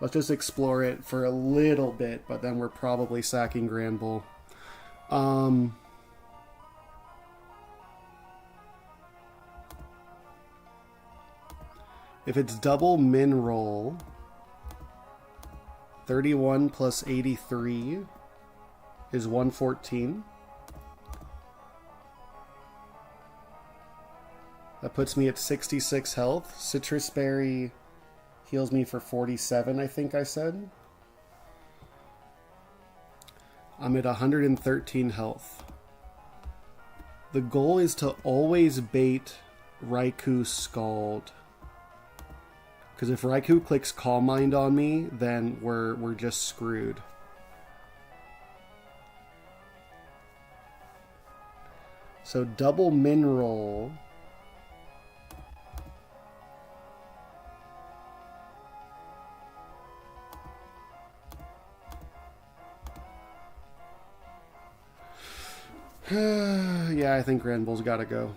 Let's just explore it for a little bit, but then we're probably sacking Granbull. If it's double min roll, 31 plus 83 is 114. That puts me at 66 health. Citrus Berry heals me for 47, I think I said. I'm at 113 health. The goal is to always bait Raikou Scald. Because if Raikou clicks Calm Mind on me, then we're just screwed. So double min roll. Yeah, I think Granbull's gotta go.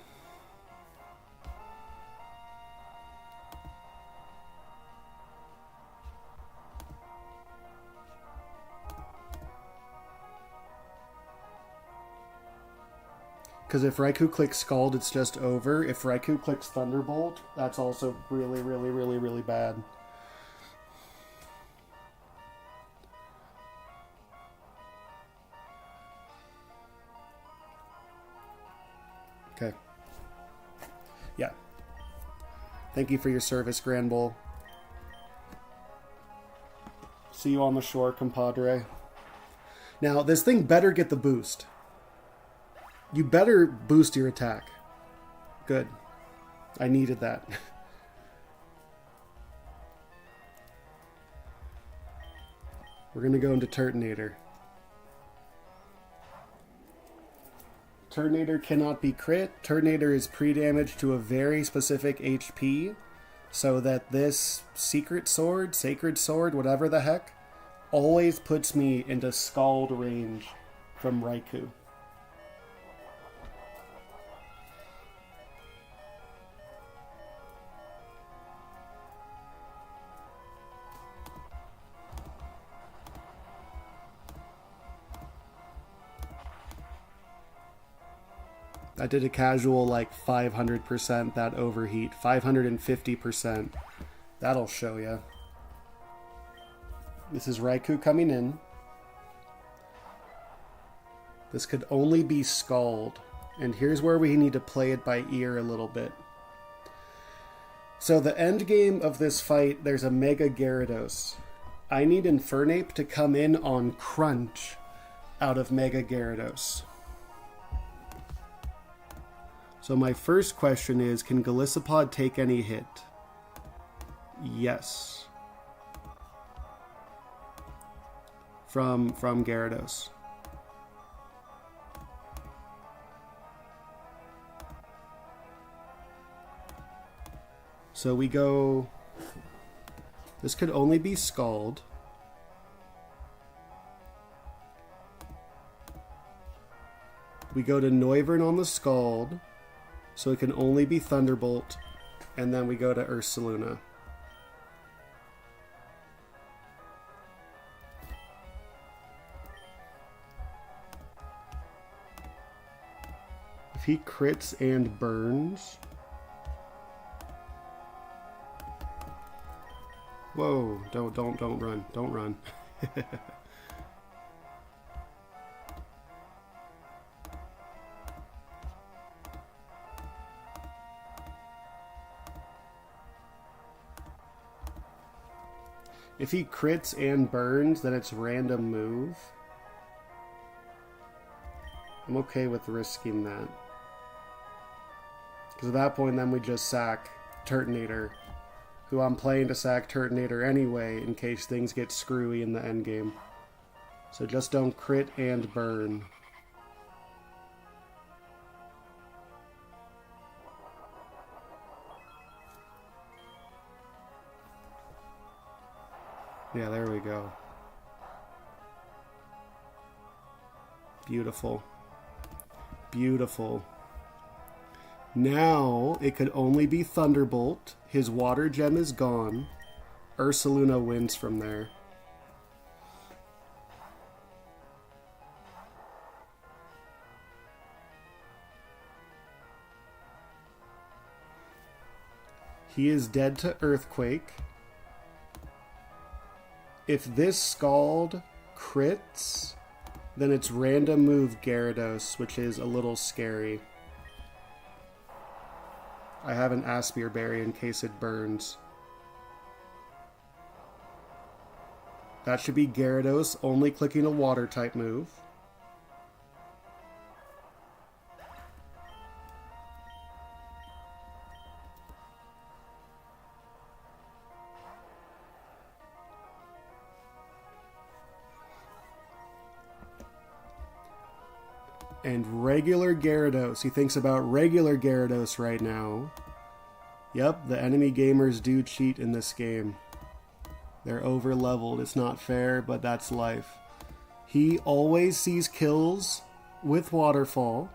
Because if Raikou clicks Scald, it's just over. If Raikou clicks Thunderbolt, that's also really, really, really, really bad. Okay. Yeah. Thank you for your service, Granbull. See you on the shore, compadre. Now, this thing better get the boost. You better boost your attack. Good. I needed that. We're going to go into Turtonator. Turtonator cannot be crit. Turtonator is pre-damaged to a very specific HP, so that this Secret Sword, Sacred Sword, whatever the heck, always puts me into Scald range from Raikou. I did a casual like 500% that overheat, 550%. That'll show ya. This is Raikou coming in. This could only be Scald. And here's where we need to play it by ear a little bit. So the end game of this fight, there's a Mega Gyarados. I need Infernape to come in on Crunch out of Mega Gyarados. So my first question is, can Golisopod take any hit? Yes. From Gyarados. So we go... This could only be Scald. We go to Noivern on the Scald. So it can only be Thunderbolt. And then we go to Ursaluna. If he crits and burns... Whoa, don't run. Don't run. If he crits and burns, then it's random move. I'm okay with risking that. Because at that point, then we just sack Turtonator, who I'm playing to sack Turtonator anyway in case things get screwy in the endgame. So just don't crit and burn. Yeah, there we go. Beautiful. Beautiful. Now, it could only be Thunderbolt. His Water Gem is gone. Ursaluna wins from there. He is dead to Earthquake. If this Scald crits, then it's random move Gyarados, which is a little scary. I have an Aspire Berry in case it burns. That should be Gyarados only clicking a water type move. And regular Gyarados. He thinks about regular Gyarados right now. Yep, the enemy gamers do cheat in this game. They're over leveled. It's not fair, but that's life. He always sees kills with Waterfall.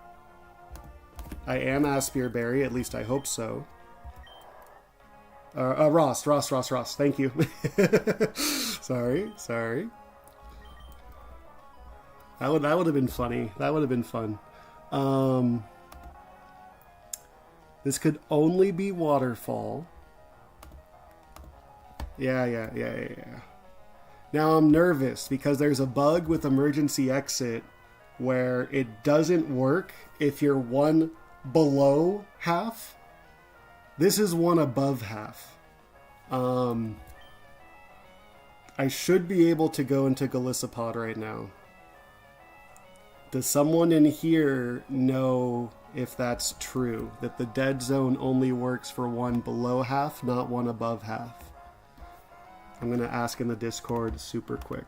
I am Aspire Berry, at least I hope so. Ross. Thank you. Sorry. That would have been funny. That would have been fun. This could only be Waterfall. Yeah. Now I'm nervous because there's a bug with Emergency Exit where it doesn't work if you're one below half. This is one above half. I should be able to go into Golisopod right now. Does someone in here know if that's true? That the dead zone only works for one below half, not one above half? I'm going to ask in the Discord super quick.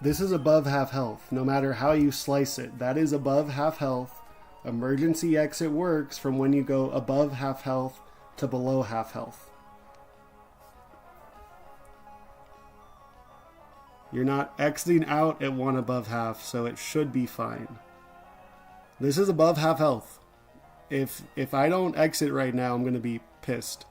This is above half health, no matter how you slice it. That is above half health. Emergency Exit works from when you go above half health to below half health. You're not exiting out at 1 above half, so it should be fine. This is above half health. If I don't exit right now, I'm going to be pissed.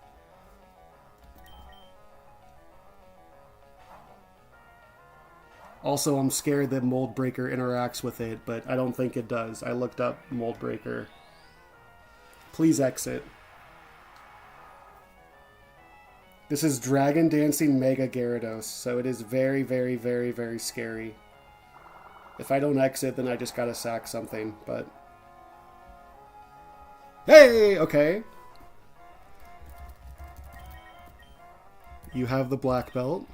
Also, I'm scared that Mold Breaker interacts with it, but I don't think it does. I looked up Mold Breaker. Please exit. This is Dragon Dancing Mega Gyarados, so it is very, very, very, very scary. If I don't exit, then I just gotta sack something, but... Hey! Okay. You have the black belt.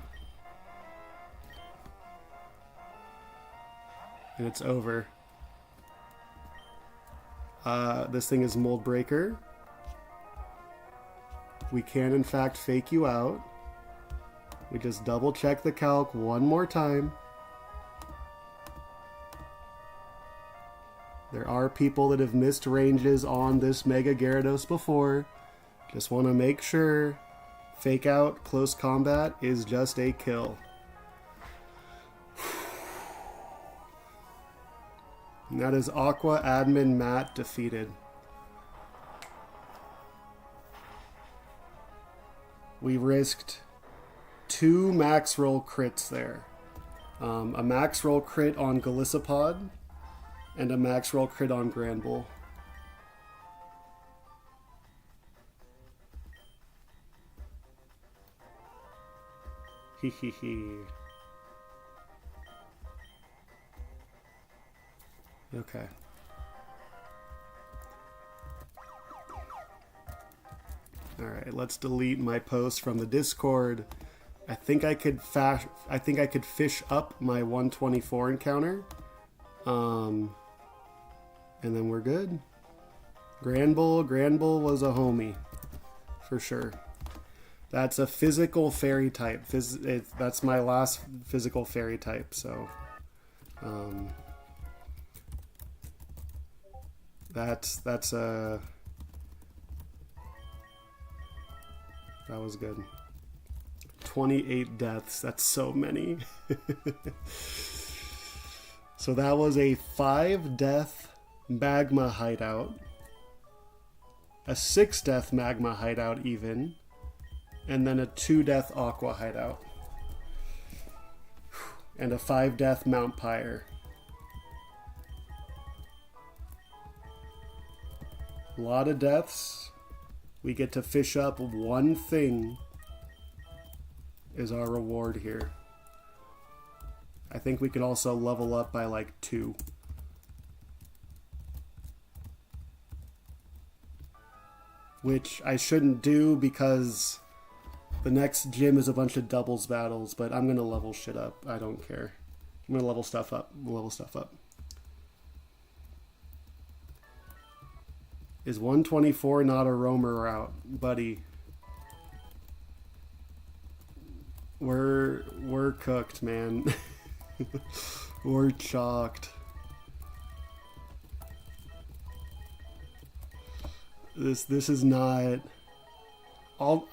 And it's over. This thing is Mold Breaker. We can, in fact, fake you out. We just double check the calc one more time. There are people that have missed ranges on this Mega Gyarados before. Just want to make sure fake out close combat is just a kill. And that is Aqua Admin Matt defeated. We risked 2 max roll crits there. A max roll crit on Golisopod and a max roll crit on Granbull. Hee hee hee. Okay. Alright, let's delete my post from the Discord. I think I could fish up my 124 encounter. And then we're good. Granbull was a homie. For sure. That's a physical fairy type. That's my last physical fairy type, so... That's a... That was good. 28 deaths. That's so many. So that was a 5-death magma hideout. A 6-death magma hideout even. And then a 2-death aqua hideout. And a 5-death Mount Pyre. A lot of deaths. We get to fish up one thing is our reward here. I think we could also level up by like 2. Which I shouldn't do because the next gym is a bunch of doubles battles, but I'm going to level shit up. I don't care. I'm going to level stuff up. Is 124 not a roamer route, buddy? We're cooked, man. We're chalked. This is not...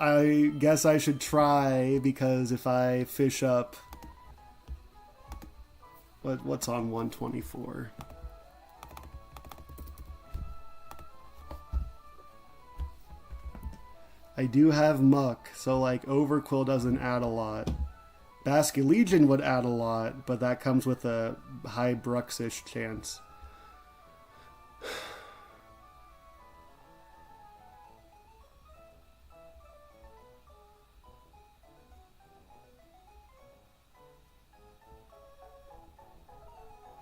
I guess I should try, because if I fish up... What's on 124? I do have Muck, so like Overquill doesn't add a lot. Basculegion would add a lot, but that comes with a high Bruxish chance.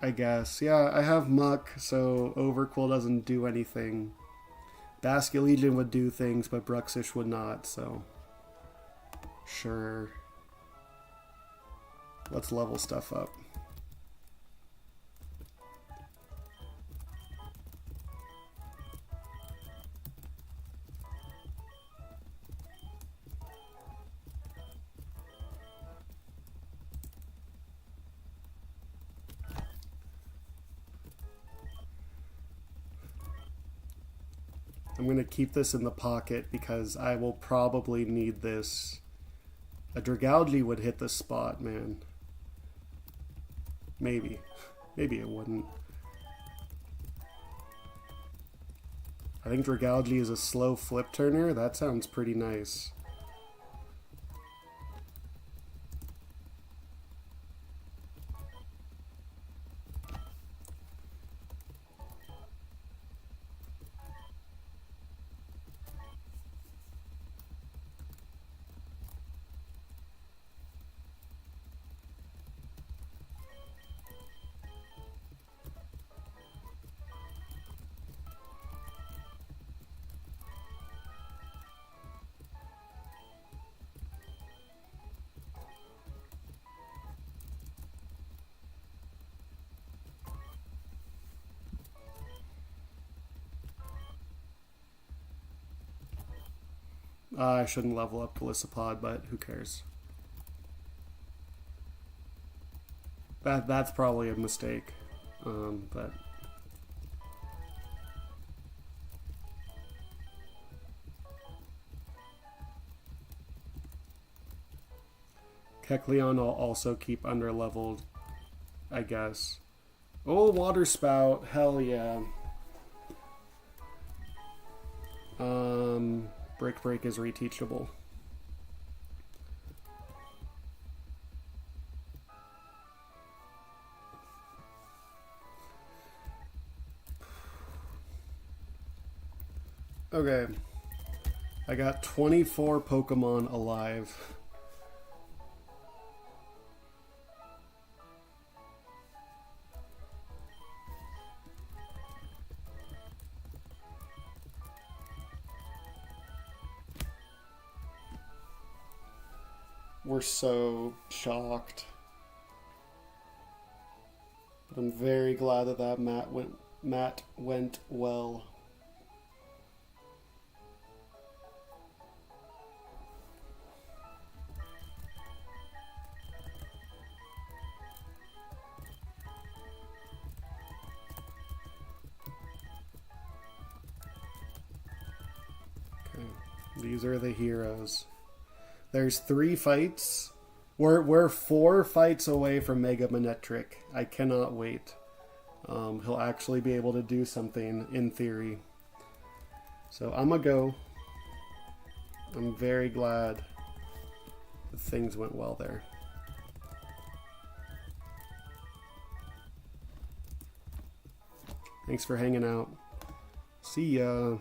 I guess. Yeah, I have Muck, so Overquill doesn't do anything. Basculegion would do things, but Bruxish would not, so... Sure. Let's level stuff up. I'm going to keep this in the pocket because I will probably need this. A Dragalge would hit the spot, man. Maybe. Maybe it wouldn't. I think Dragalge is a slow flip turner. That sounds pretty nice. I shouldn't level up Calypsopod, but who cares? That's probably a mistake, but Kecleon I'll also keep under-leveled, I guess. Oh, Water Spout, hell yeah. Brick Break is reteachable. Okay. I got 24 Pokemon alive. We're so shocked. But I'm very glad that that mat went well. Okay, these are the heroes. There's 3 fights. We're 4 fights away from Mega Manectric. I cannot wait. He'll actually be able to do something, in theory. So I'm gonna go. I'm very glad that things went well there. Thanks for hanging out. See ya.